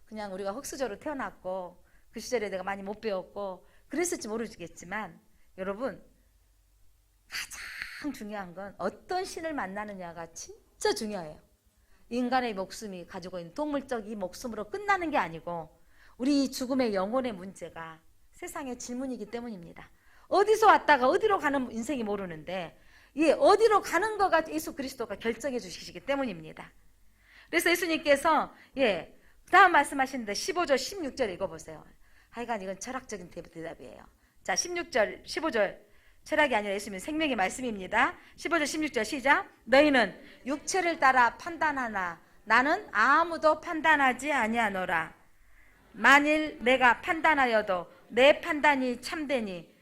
[SPEAKER 2] 그냥 우리가 흙수저로 태어났고 그 시절에 내가 많이 못 배웠고 그랬을지 모르겠지만 여러분, 가장 중요한 건 어떤 신을 만나느냐가 진짜 중요해요. 인간의 목숨이 가지고 있는 동물적 이 목숨으로 끝나는 게 아니고 우리 죽음의 영혼의 문제가 세상의 질문이기 때문입니다. 어디서 왔다가 어디로 가는 인생이 모르는데 어디로 가는 거가 예수 그리스도가 결정해 주시기 때문입니다. 그래서 예수님께서 다음 말씀하시는데 15절 16절 읽어보세요. 하여간 이건 철학적인 대답이에요. 자, 16절 15절 철학이 아니라 예수님의 생명의 말씀입니다. 15절 16절 시작. 너희는 육체를 따라 판단하나 나는 아무도 판단하지 아니하노라. 만일 내가 판단하여도 내 판단이 참되니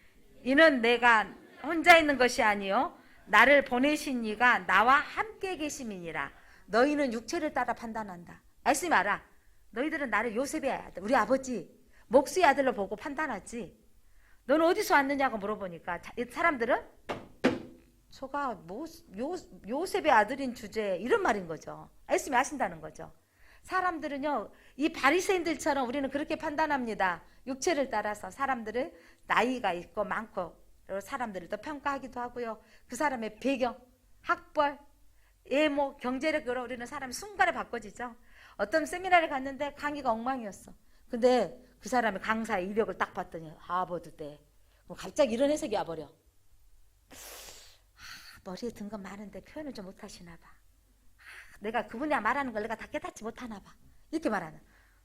[SPEAKER 2] 이는 내가 혼자 있는 것이 아니요 나를 보내신 이가 나와 함께 계심이니라. 너희는 육체를 따라 판단한다. 말씀이 알아. 너희들은 나를 요셉의 아들, 우리 아버지 목수의 아들로 보고 판단하지. 너는 어디서 왔느냐고 물어보니까 사람들은 저가 요셉의 아들인 주제에 이런 말인 거죠. 말씀이 아신다는 거죠. 사람들은요, 이 바리새인들처럼 우리는 그렇게 판단합니다. 육체를 따라서 사람들을 나이가 있고 많고 사람들을 더 평가하기도 하고요. 그 사람의 배경, 학벌, 외모, 경제력으로 우리는 사람이 순간에 바꿔지죠. 어떤 세미나를 갔는데 강의가 엉망이었어. 근데 그 사람의 강사의 이력을 딱 봤더니 하버드 때. 그럼 갑자기 이런 해석이 와버려. 머리에 든 건 많은데 표현을 좀 못하시나 봐. 내가 그분이 말하는 걸 내가 다 깨닫지 못하나 봐. 이렇게 말하는.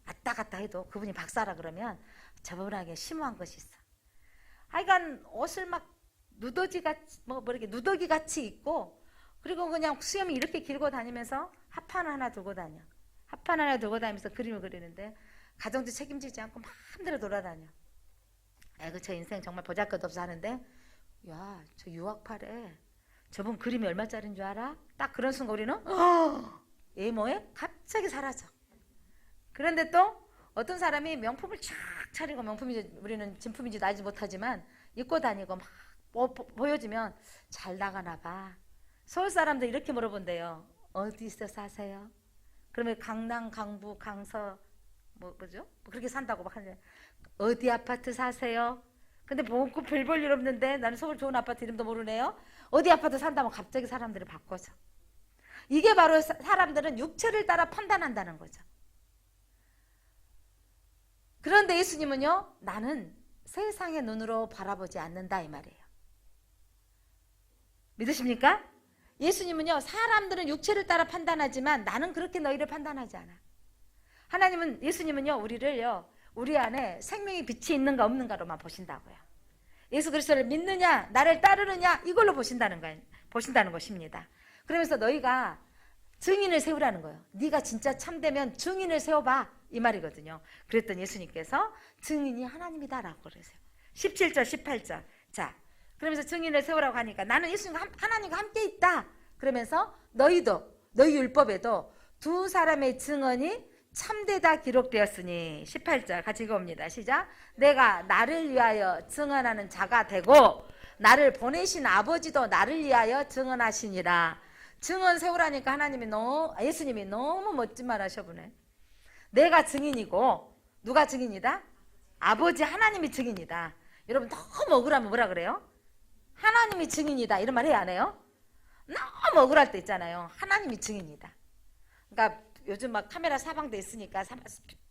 [SPEAKER 2] 왔다 갔다 해도 그분이 박사라 그러면 저분에게 심오한 것이 있어. 하여간 옷을 막 누더기 같이 입고, 그리고 그냥 수염이 이렇게 길고 다니면서 합판 하나 들고 다녀. 합판 하나 들고 다니면서 그림을 그리는데 가정도 책임지지 않고 마음대로 돌아다녀. 아이고, 저 인생 정말 보잘것없어 하는데, 야, 저 유학파래. 저분 그림이 얼마짜리인 줄 알아? 딱 그런 순간 우리는 외모에 갑자기 사라져. 그런데 또 어떤 사람이 명품을 쫙 차리고, 명품인지 우리는 진품인지도 알지 못하지만 입고 다니고 막 보여주면 잘 나가나 봐. 서울 사람들 이렇게 물어본대요. 어디서 사세요? 그러면 강남, 강북, 강서 뭐죠? 그렇게 산다고 막 하는데 어디 아파트 사세요? 근데 뭐고 별 볼 일 없는데 나는 서울 좋은 아파트 이름도 모르네요. 어디 아파트 산다면 갑자기 사람들을 바꿔서. 이게 바로 사람들은 육체를 따라 판단한다는 거죠. 그런데 예수님은요, 나는 세상의 눈으로 바라보지 않는다, 이 말이에요. 믿으십니까? 예수님은요, 사람들은 육체를 따라 판단하지만 나는 그렇게 너희를 판단하지 않아. 예수님은요, 우리 안에 생명의 빛이 있는가 없는가로만 보신다고요. 예수 그리스도를 믿느냐, 나를 따르느냐, 이걸로 보신다는 것입니다. 그러면서 너희가 증인을 세우라는 거예요. 네가 진짜 참되면 증인을 세워봐 이 말이거든요. 그랬더니 예수님께서 증인이 하나님이다라고 그러세요. 17절 18절. 자, 그러면서 증인을 세우라고 하니까 나는 예수님과 하나님과 함께 있다. 그러면서 너희도 너희 율법에도 두 사람의 증언이 참되다 기록되었으니 18절 같이 읽어봅니다. 시작. 내가 나를 위하여 증언하는 자가 되고 나를 보내신 아버지도 나를 위하여 증언하시니라. 증언 세우라니까 예수님이 너무 멋진 말 하셔보네. 내가 증인이고 누가 증인이다? 아버지 하나님이 증인이다. 여러분 너무 억울하면 뭐라 그래요? 하나님이 증인이다 이런 말 해야 안 해요? 너무 억울할 때 있잖아요. 하나님이 증인이다. 그러니까 요즘 막 카메라 사방돼 있으니까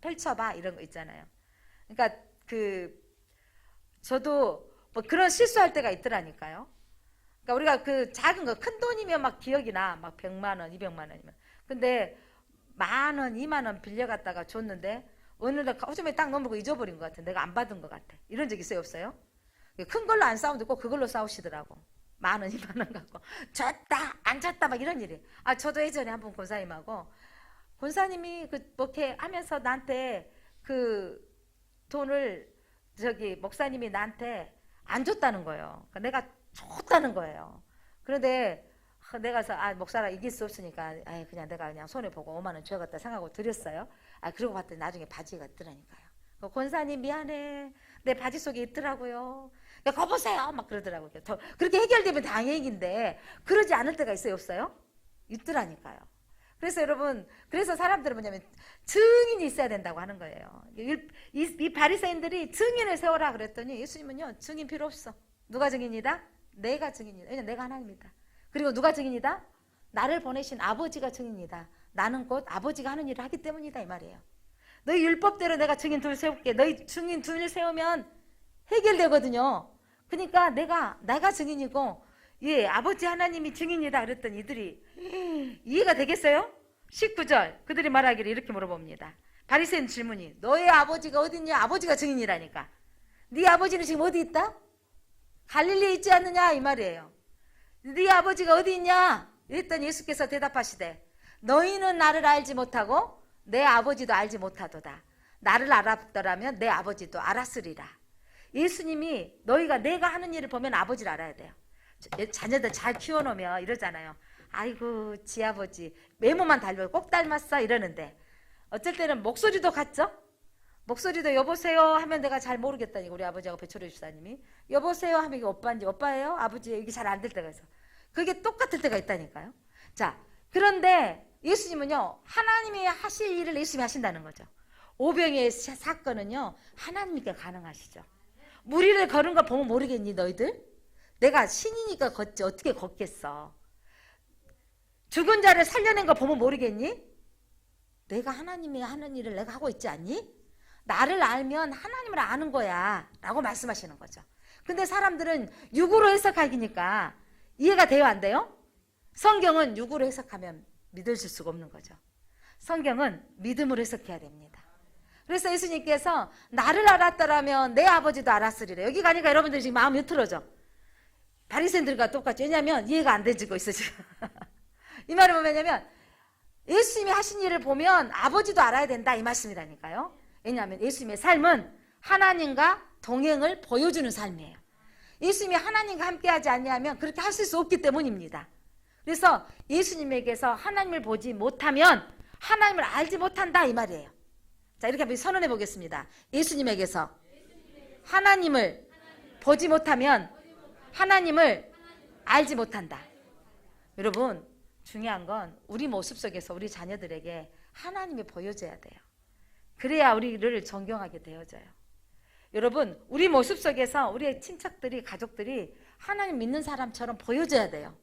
[SPEAKER 2] 펼쳐봐 이런 거 있잖아요. 그러니까 저도 뭐 그런 실수할 때가 있더라니까요. 그러니까 우리가 그 작은 거 큰 돈이면 막 기억이 나. 막 100만 원, 200만 원이면. 근데 10,000원, 2만 원 빌려갔다가 줬는데 어느 날 호주머니 딱 넣어놓고 잊어버린 것 같아. 내가 안 받은 것 같아. 이런 적 있어요, 없어요? 큰 걸로 안 싸우는데 꼭 그걸로 싸우시더라고. 10,000원, 2만 원 갖고 줬다, 안 줬다 막 이런 일이. 저도 예전에 한 번 권사님하고 권사님이 뭐 이렇게 하면서 나한테 그 돈을 목사님이 나한테 안 줬다는 거예요. 그러니까 내가 줬다는 거예요. 그런데 내가 목사라 이길 수 없으니까 그냥 내가 그냥 손해 보고 5만 원 줘야겠다 생각하고 드렸어요. 그러고 봤더니 나중에 바지가 있더라니까요. 권사님 미안해. 내 바지 속에 있더라고요. 거 보세요. 막 그러더라고요. 그렇게 해결되면 다행인데 그러지 않을 때가 있어요, 없어요? 있더라니까요. 그래서 여러분, 그래서 사람들은 뭐냐면 증인이 있어야 된다고 하는 거예요. 이 바리새인들이 증인을 세워라 그랬더니 예수님은요, 증인 필요 없어. 누가 증인이다? 내가 증인이다. 왜냐면 내가 하나님이다. 그리고 누가 증인이다? 나를 보내신 아버지가 증인이다. 나는 곧 아버지가 하는 일을 하기 때문이다 이 말이에요. 너희 율법대로 내가 증인 둘 세울게. 너희 증인 둘 세우면 해결되거든요. 그러니까 내가 증인이고 아버지 하나님이 증인이다 그랬더니 이들이 이해가 되겠어요? 19절 그들이 말하기를 이렇게 물어봅니다. 바리새인 질문이 너의 아버지가 어디 있냐? 아버지가 증인이라니까. 네 아버지는 지금 어디 있다? 갈릴리에 있지 않느냐 이 말이에요. 네 아버지가 어디 있냐? 이랬더니 예수께서 대답하시되 너희는 나를 알지 못하고 내 아버지도 알지 못하도다. 나를 알았더라면 내 아버지도 알았으리라. 예수님이 너희가 내가 하는 일을 보면 아버지를 알아야 돼요. 자녀들 잘 키워놓으면 이러잖아요. 아이고 지 아버지 외모만 닮아 꼭 닮았어 이러는데 어쩔 때는 목소리도 같죠? 목소리도 여보세요 하면 내가 잘 모르겠다니까. 우리 아버지하고 배철호 집사님이 여보세요 하면 이게 오빠인지 오빠예요? 아버지예요? 이게 잘 안 될 때가 있어. 그게 똑같을 때가 있다니까요. 자, 그런데 예수님은요 하나님이 하실 일을 예수님이 하신다는 거죠. 오병이의 사건은요 하나님께 가능하시죠. 물 위를 걸은 거 보면 모르겠니 너희들? 내가 신이니까 걷지 어떻게 걷겠어. 죽은 자를 살려낸 거 보면 모르겠니? 내가 하나님이 하는 일을 내가 하고 있지 않니? 나를 알면 하나님을 아는 거야 라고 말씀하시는 거죠. 근데 사람들은 육으로 해석하기니까 이해가 돼요 안 돼요? 성경은 육으로 해석하면 믿어질 수가 없는 거죠. 성경은 믿음으로 해석해야 됩니다. 그래서 예수님께서 나를 알았더라면 내 아버지도 알았으리라. 여기 가니까 여러분들이 지금 마음이 흐트러져. 바리새인들과 똑같죠. 왜냐하면 이해가 안 되지고 있어 지금. 이 말은 뭐냐면 예수님이 하신 일을 보면 아버지도 알아야 된다 이 말씀이라니까요. 왜냐하면 예수님의 삶은 하나님과 동행을 보여주는 삶이에요. 예수님이 하나님과 함께하지 않냐면 그렇게 하실 수 없기 때문입니다. 그래서 예수님에게서 하나님을 보지 못하면 하나님을 알지 못한다 이 말이에요. 자, 이렇게 한번 선언해 보겠습니다. 예수님에게서 하나님을 보지 못하면 하나님을 알지 못한다. 여러분 중요한 건 우리 모습 속에서 우리 자녀들에게 하나님이 보여져야 돼요. 그래야 우리를 존경하게 되어져요. 여러분 우리 모습 속에서 우리의 친척들이 가족들이 하나님 믿는 사람처럼 보여져야 돼요.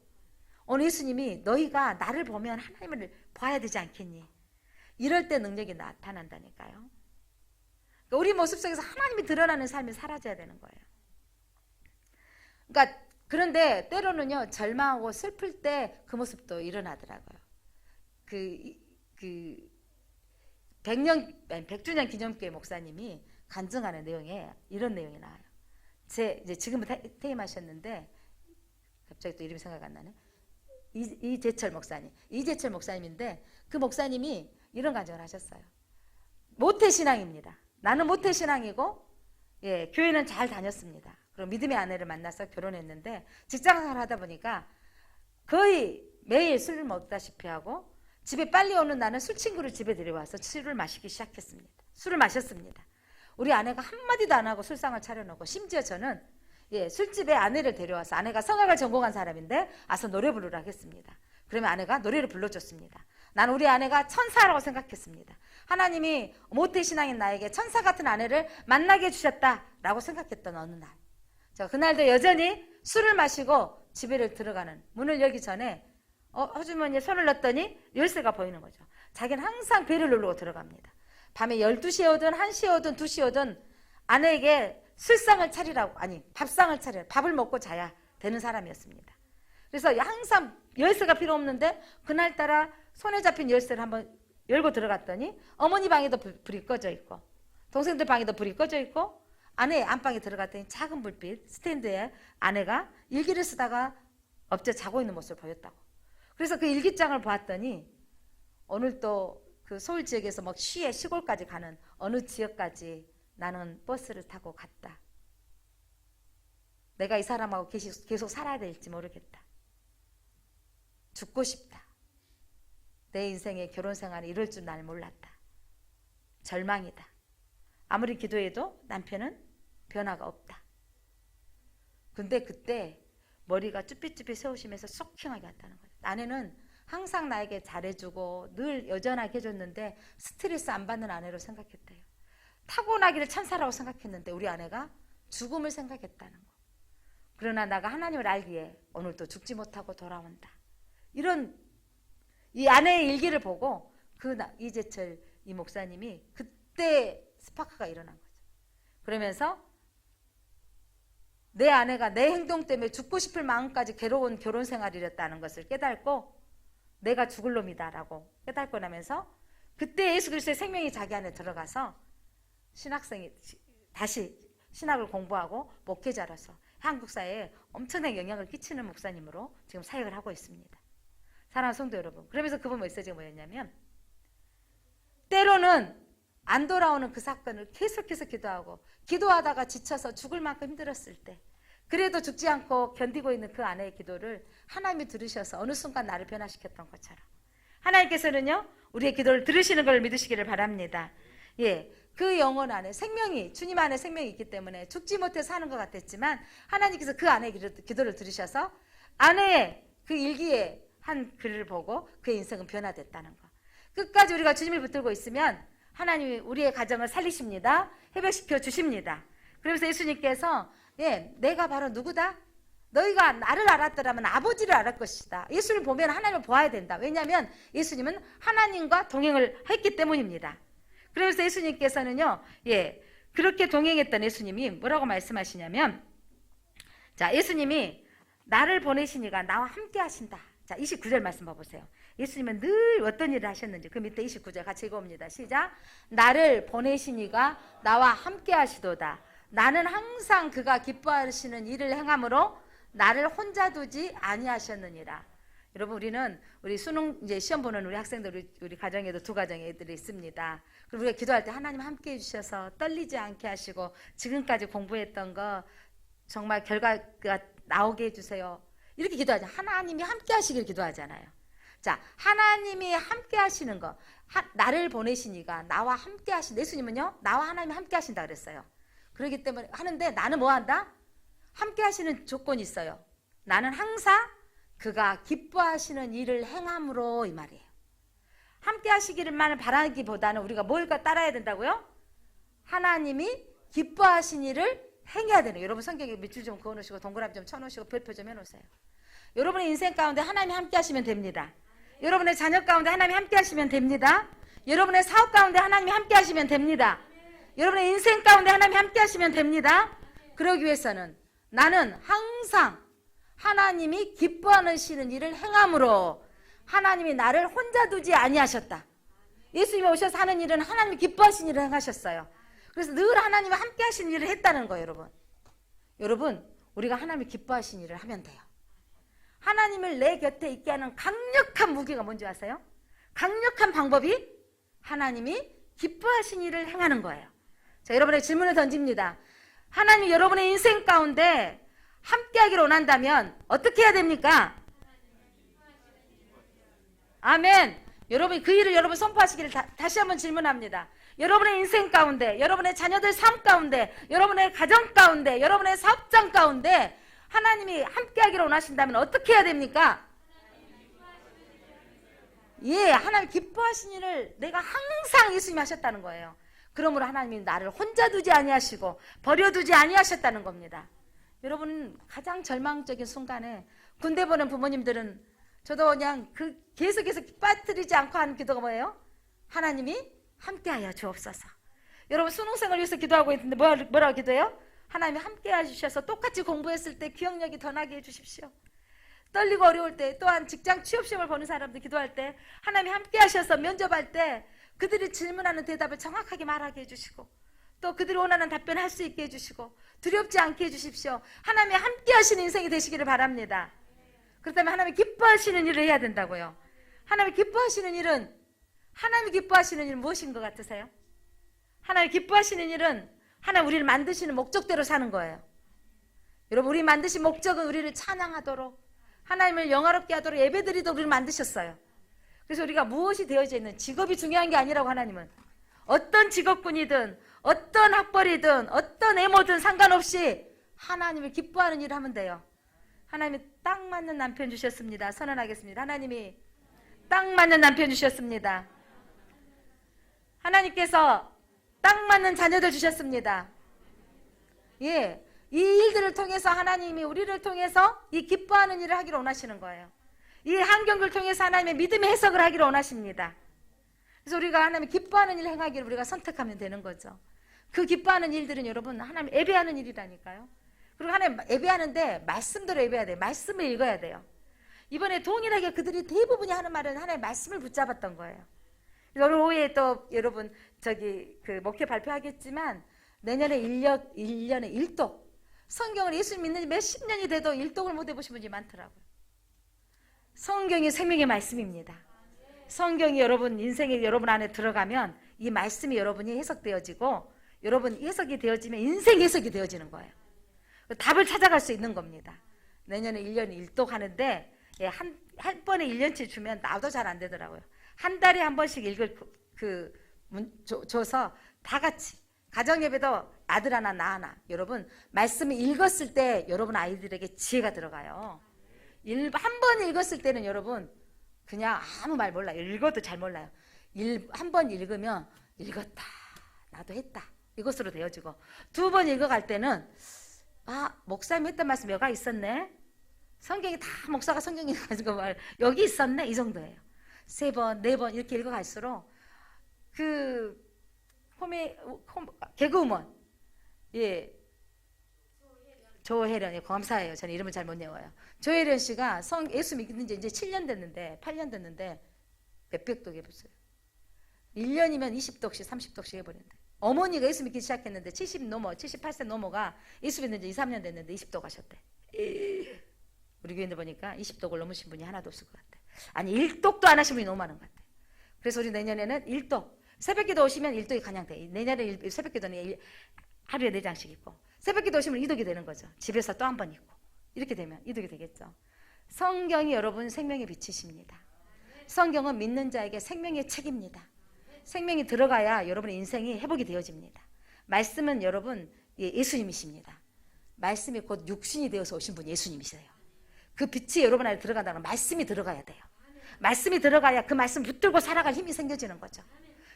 [SPEAKER 2] 오늘 예수님이 너희가 나를 보면 하나님을 봐야 되지 않겠니? 이럴 때 능력이 나타난다니까요. 그러니까 우리 모습 속에서 하나님이 드러나는 삶이 사라져야 되는 거예요. 그러니까 그런데 때로는요 절망하고 슬플 때 그 모습도 일어나더라고요. 100주년 기념교회 목사님이 간증하는 내용에 이런 내용이 나와요. 이제 지금은 퇴임하셨는데 갑자기 또 이름이 생각 안 나네. 이재철 목사님. 이재철 목사님인데 그 목사님이 이런 가정을 하셨어요. 모태신앙입니다. 나는 모태신앙이고 예, 교회는 잘 다녔습니다. 그리고 믿음의 아내를 만나서 결혼했는데 직장생활 하다 보니까 거의 매일 술을 먹다시피 하고 집에 빨리 오는 나는 술 친구를 집에 데려와서 술을 마시기 시작했습니다. 술을 마셨습니다. 우리 아내가 한마디도 안 하고 술상을 차려놓고 심지어 저는 예, 술집에 아내를 데려와서 아내가 성악을 전공한 사람인데 와서 노래 부르라고 했습니다. 그러면 아내가 노래를 불러줬습니다. 난 우리 아내가 천사라고 생각했습니다. 하나님이 모태신앙인 나에게 천사 같은 아내를 만나게 해주셨다라고 생각했던 어느 날 제가 그날도 여전히 술을 마시고 집에를 들어가는 문을 열기 전에 허주머니에 손을 넣었더니 열쇠가 보이는 거죠. 자기는 항상 배를 누르고 들어갑니다. 밤에 12시에 오든 1시에 오든 2시에 오든 아내에게 술상을 차리라고 아니 밥상을 차리라 밥을 먹고 자야 되는 사람이었습니다. 그래서 항상 열쇠가 필요 없는데 그날따라 손에 잡힌 열쇠를 한번 열고 들어갔더니 어머니 방에도 불이 꺼져 있고 동생들 방에도 불이 꺼져 있고 아내 안방에 들어갔더니 작은 불빛 스탠드에 아내가 일기를 쓰다가 엎져 자고 있는 모습을 보였다고. 그래서 그 일기장을 보았더니 오늘 또 그 서울 지역에서 막 시골까지 가는 어느 지역까지 나는 버스를 타고 갔다. 내가 이 사람하고 계속 살아야 될지 모르겠다. 죽고 싶다. 내 인생의 결혼 생활이 이럴 줄 날 몰랐다. 절망이다. 아무리 기도해도 남편은 변화가 없다. 근데 그때 머리가 쭈삣쭈삣 세우시면서 쇼킹하게 왔다는 거예요. 아내는 항상 나에게 잘해주고 늘 여전하게 해줬는데 스트레스 안 받는 아내로 생각했대요. 타고나기를 천사라고 생각했는데 우리 아내가 죽음을 생각했다는 거. 그러나 나가 하나님을 알기에 오늘도 죽지 못하고 돌아온다. 이런 이 아내의 일기를 보고 이재철 이 목사님이 그때 스파크가 일어난 거죠. 그러면서 내 아내가 내 행동 때문에 죽고 싶을 마음까지 괴로운 결혼 생활이었다는 것을 깨닫고 내가 죽을 놈이다라고 깨닫고 나면서 그때 예수 그리스도의 생명이 자기 안에 들어가서 신학생이 다시 신학을 공부하고 목회자로서 한국 사회에 엄청난 영향을 끼치는 목사님으로 지금 사역을 하고 있습니다. 사랑하는 성도 여러분, 그러면서 그분 메시지가 뭐였냐면 때로는 안 돌아오는 그 사건을 계속해서 기도하고 기도하다가 지쳐서 죽을 만큼 힘들었을 때 그래도 죽지 않고 견디고 있는 그 아내의 기도를 하나님이 들으셔서 어느 순간 나를 변화시켰던 것처럼 하나님께서는요 우리의 기도를 들으시는 걸 믿으시기를 바랍니다. 예, 그 영혼 안에 생명이 주님 안에 생명이 있기 때문에 죽지 못해 사는 것 같았지만 하나님께서 그 아내의 기도를 들으셔서 아내의 그 일기에 한 글을 보고 그의 인생은 변화됐다는 거. 끝까지 우리가 주님을 붙들고 있으면 하나님이 우리의 가정을 살리십니다. 회복시켜 주십니다. 그러면서 예수님께서 예, 내가 바로 누구다? 너희가 나를 알았더라면 아버지를 알을 것이다. 예수를 보면 하나님을 보아야 된다. 왜냐하면 예수님은 하나님과 동행을 했기 때문입니다. 그래서 예수님께서는요, 예, 그렇게 동행했던 예수님이 뭐라고 말씀하시냐면, 자, 예수님이 나를 보내시니가 나와 함께 하신다. 자, 29절 말씀 봐보세요. 예수님은 늘 어떤 일을 하셨는지 그 밑에 29절 같이 읽어봅니다. 시작. 나를 보내시니가 나와 함께 하시도다. 나는 항상 그가 기뻐하시는 일을 행함으로 나를 혼자 두지 아니하셨느니라. 여러분 우리 수능 이제 시험 보는 우리 학생들 우리 가정에도 2가정의 애들이 있습니다. 그리고 우리가 기도할 때 하나님 함께 해주셔서 떨리지 않게 하시고 지금까지 공부했던 거 정말 결과가 나오게 해주세요. 이렇게 기도하죠. 하나님이 함께 하시길 기도하잖아요. 자, 하나님이 함께 하시는 거 나를 보내시니가 나와 함께 하신 예수님은요 나와 하나님이 함께 하신다 그랬어요. 그렇기 때문에 하는데 나는 뭐 한다? 함께 하시는 조건이 있어요. 나는 항상 그가 기뻐하시는 일을 행함으로 이 말이에요. 함께 하시기를만 바라기보다는 우리가 뭘 따라야 된다고요? 하나님이 기뻐하신 일을 행해야 되는. 여러분 성경에 밑줄 좀 그어놓으시고 동그라미 좀 쳐놓으시고 별표 좀 해놓으세요. 여러분의 인생 가운데 하나님이 함께 하시면 됩니다. 여러분의 자녀 가운데 하나님이 함께 하시면 됩니다. 여러분의 사업 가운데 하나님이 함께 하시면 됩니다. 여러분의 인생 가운데 하나님이 함께 하시면 됩니다. 그러기 위해서는 나는 항상 하나님이 기뻐하시는 일을 행함으로 하나님이 나를 혼자 두지 아니하셨다. 예수님이 오셔서 하는 일은 하나님이 기뻐하시는 일을 행하셨어요. 그래서 늘 하나님이 함께 하시는 일을 했다는 거예요. 여러분 우리가 하나님이 기뻐하시는 일을 하면 돼요. 하나님을 내 곁에 있게 하는 강력한 무기가 뭔지 아세요? 강력한 방법이 하나님이 기뻐하신 일을 행하는 거예요. 자, 여러분의 질문을 던집니다. 하나님 여러분의 인생 가운데 함께 하기를 원한다면 어떻게 해야 됩니까? 아멘. 여러분 그 일을 여러분 선포하시기를 다시 한번 질문합니다. 여러분의 인생 가운데, 여러분의 자녀들 삶 가운데, 여러분의 가정 가운데, 여러분의 사업장 가운데 하나님이 함께 하기를 원하신다면 어떻게 해야 됩니까? 예, 하나님 기뻐하신 일을 내가 항상 예수님이 하셨다는 거예요. 그러므로 하나님이 나를 혼자 두지 아니하시고 버려두지 아니하셨다는 겁니다. 여러분 가장 절망적인 순간에 군대 보낸 부모님들은 저도 그냥 계속해서 빠뜨리지 않고 하는 기도가 뭐예요? 하나님이 함께하여 주옵소서. 여러분 수능생을 위해서 기도하고 있는데 뭐라고 기도해요? 하나님이 함께해 주셔서 똑같이 공부했을 때 기억력이 더 나게 해주십시오. 떨리고 어려울 때, 또한 직장 취업시험을 보는 사람들 기도할 때 하나님이 함께하셔서 면접할 때 그들이 질문하는 대답을 정확하게 말하게 해주시고 또 그들이 원하는 답변을 할 수 있게 해주시고 두렵지 않게 해주십시오. 하나님이 함께하시는 인생이 되시기를 바랍니다. 그렇다면 하나님이 기뻐하시는 일을 해야 된다고요. 하나님이 기뻐하시는 일은 무엇인 것 같으세요? 하나님이 기뻐하시는 일은 하나님 우리를 만드시는 목적대로 사는 거예요. 여러분 우리 만드신 목적은 우리를 찬양하도록 하나님을 영화롭게 하도록 예배드리도록 우리를 만드셨어요. 그래서 우리가 무엇이 되어져 있는 직업이 중요한 게 아니라고 하나님은 어떤 직업군이든 어떤 학벌이든 어떤 외모든 상관없이 하나님을 기뻐하는 일을 하면 돼요. 하나님이 딱 맞는 남편 주셨습니다. 선언하겠습니다. 하나님이 딱 맞는 남편 주셨습니다. 하나님께서 딱 맞는 자녀들 주셨습니다. 예, 이 일들을 통해서 하나님이 우리를 통해서 이 기뻐하는 일을 하기를 원하시는 거예요. 이 환경을 통해서 하나님의 믿음의 해석을 하기를 원하십니다. 그래서 우리가 하나님의 기뻐하는 일을 행하기를 우리가 선택하면 되는 거죠. 그 기뻐하는 일들은 여러분 하나님 예배하는 일이라니까요. 그리고 하나님 예배하는데 말씀대로 예배해야 돼요. 말씀을 읽어야 돼요. 이번에 동일하게 그들이 대부분이 하는 말은 하나님의 말씀을 붙잡았던 거예요. 오늘 오후에 또 여러분 목회 발표하겠지만 내년에 1년에 1독 성경을 예수 믿는 지 몇십 년이 돼도 1독을 못 해보신 분이 많더라고요. 성경이 생명의 말씀입니다. 성경이 여러분 인생에 여러분 안에 들어가면 이 말씀이 여러분이 해석되어지고 여러분 해석이 되어지면 인생 해석이 되어지는 거예요. 답을 찾아갈 수 있는 겁니다. 내년에 1년에 1독 하는데 한 번에 1년치 주면 나도 잘 안 되더라고요. 한 달에 한 번씩 줘서 다 같이 가정예배도 아들 하나 나 하나 여러분 말씀을 읽었을 때 여러분 아이들에게 지혜가 들어가요. 한 번 읽었을 때는 여러분 그냥 아무 말 몰라요. 읽어도 잘 몰라요. 한 번 읽으면 읽었다 나도 했다 이것으로 되어지고 두 번 읽어갈 때는 목사님이 했던 말씀 여가 있었네. 성경이 다 목사가 성경이 가지고 여기 있었네 이 정도예요. 3번, 4번 이렇게 읽어갈수록 개그우먼 조혜련 감사해요. 저는 이름을 잘 못 외워요. 조혜련 씨가 예수 믿는 지 이제 7년 됐는데 8년 됐는데 몇백 독 해봤어요. 1년이면 20독씩 30독씩 해버린대. 어머니가 예수 믿기 시작했는데 78세 넘어가 예수 믿는 지 2, 3년 됐는데 20독 하셨대. 우리 교인들 보니까 20독을 넘으신 분이 하나도 없을 것 같아. 아니 1독도 안 하신 분이 너무 많은 것 같아. 그래서 우리 내년에는 1독 새벽기도 오시면 1독이 그냥 돼. 내년에 새벽기도는 하루에 4장씩 있고 새벽기도 오시면 2독이 되는 거죠. 집에서 또 한 번 있고 이렇게 되면 2독이 되겠죠. 성경이 여러분 생명의 빛이십니다. 성경은 믿는 자에게 생명의 책입니다. 생명이 들어가야 여러분의 인생이 회복이 되어집니다. 말씀은 여러분 예수님이십니다. 말씀이 곧 육신이 되어서 오신 분이 예수님이세요. 그 빛이 여러분 안에 들어간다는 말씀이 들어가야 돼요. 말씀이 들어가야 그 말씀 붙들고 살아갈 힘이 생겨지는 거죠.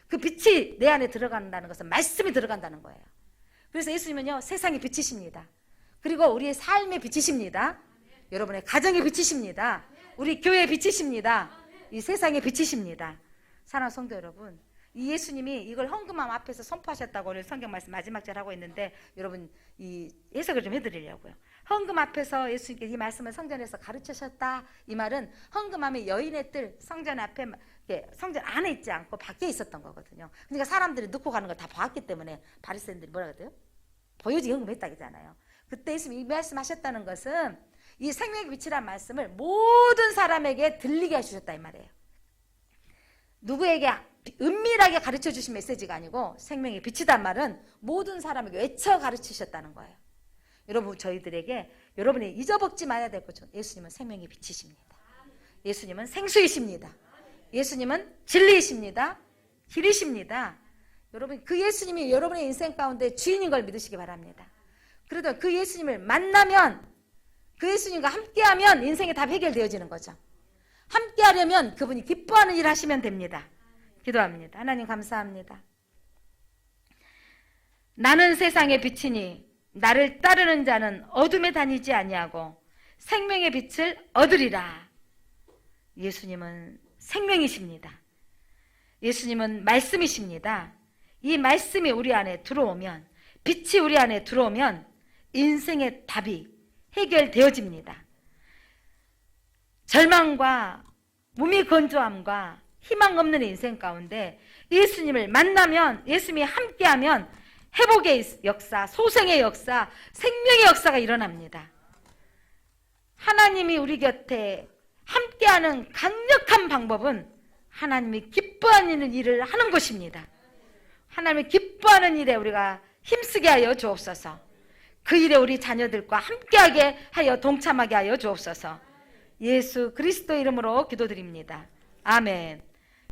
[SPEAKER 2] 그 빛이 내 안에 들어간다는 것은 말씀이 들어간다는 거예요. 그래서 예수님은요 세상의 빛이십니다. 그리고 우리의 삶의 빛이십니다. 여러분의 가정의 빛이십니다. 우리 교회의 빛이십니다. 이 세상의 빛이십니다. 사랑하는 성도 여러분, 이 예수님이 이걸 헌금함 앞에서 선포하셨다고 오늘 성경 말씀 마지막 절 하고 있는데 여러분 이 해석을 좀 해드리려고요. 헌금 앞에서 예수님께 이 말씀을 성전에서 가르치셨다. 이 말은 헌금함의 여인의 뜰 성전 앞에 성전 안에 있지 않고 밖에 있었던 거거든요. 그러니까 사람들이 넣고 가는 걸 다 봤기 때문에 바리새인들이 뭐라 그래요? 보여지게 헌금했다잖아요. 그때 예수님이 이 말씀하셨다는 것은 이 생명의 빛이란 말씀을 모든 사람에게 들리게 해주셨다 이 말이에요. 누구에게 은밀하게 가르쳐 주신 메시지가 아니고 생명의 빛이란 말은 모든 사람에게 외쳐 가르치셨다는 거예요. 여러분, 저희들에게 여러분이 잊어먹지 말아야 될 거죠. 예수님은 생명의 빛이십니다. 예수님은 생수이십니다. 예수님은 진리이십니다. 길이십니다. 여러분, 그 예수님이 여러분의 인생 가운데 주인인 걸 믿으시기 바랍니다. 그러다 그 예수님을 만나면, 그 예수님과 함께하면 인생이 다 해결되어지는 거죠. 함께하려면 그분이 기뻐하는 일을 하시면 됩니다. 기도합니다. 하나님 감사합니다. 나는 세상의 빛이니 나를 따르는 자는 어둠에 다니지 아니하고 생명의 빛을 얻으리라. 예수님은 생명이십니다. 예수님은 말씀이십니다. 이 말씀이 우리 안에 들어오면, 빛이 우리 안에 들어오면 인생의 답이 해결되어집니다. 절망과 무미건조함과 희망 없는 인생 가운데 예수님을 만나면, 예수님이 함께하면 회복의 역사, 소생의 역사, 생명의 역사가 일어납니다. 하나님이 우리 곁에 함께하는 강력한 방법은 하나님이 기뻐하는 일을 하는 것입니다. 하나님이 기뻐하는 일에 우리가 힘쓰게 하여 주옵소서. 그 일에 우리 자녀들과 함께하게 하여 동참하게 하여 주옵소서. 예수 그리스도 이름으로 기도드립니다. 아멘.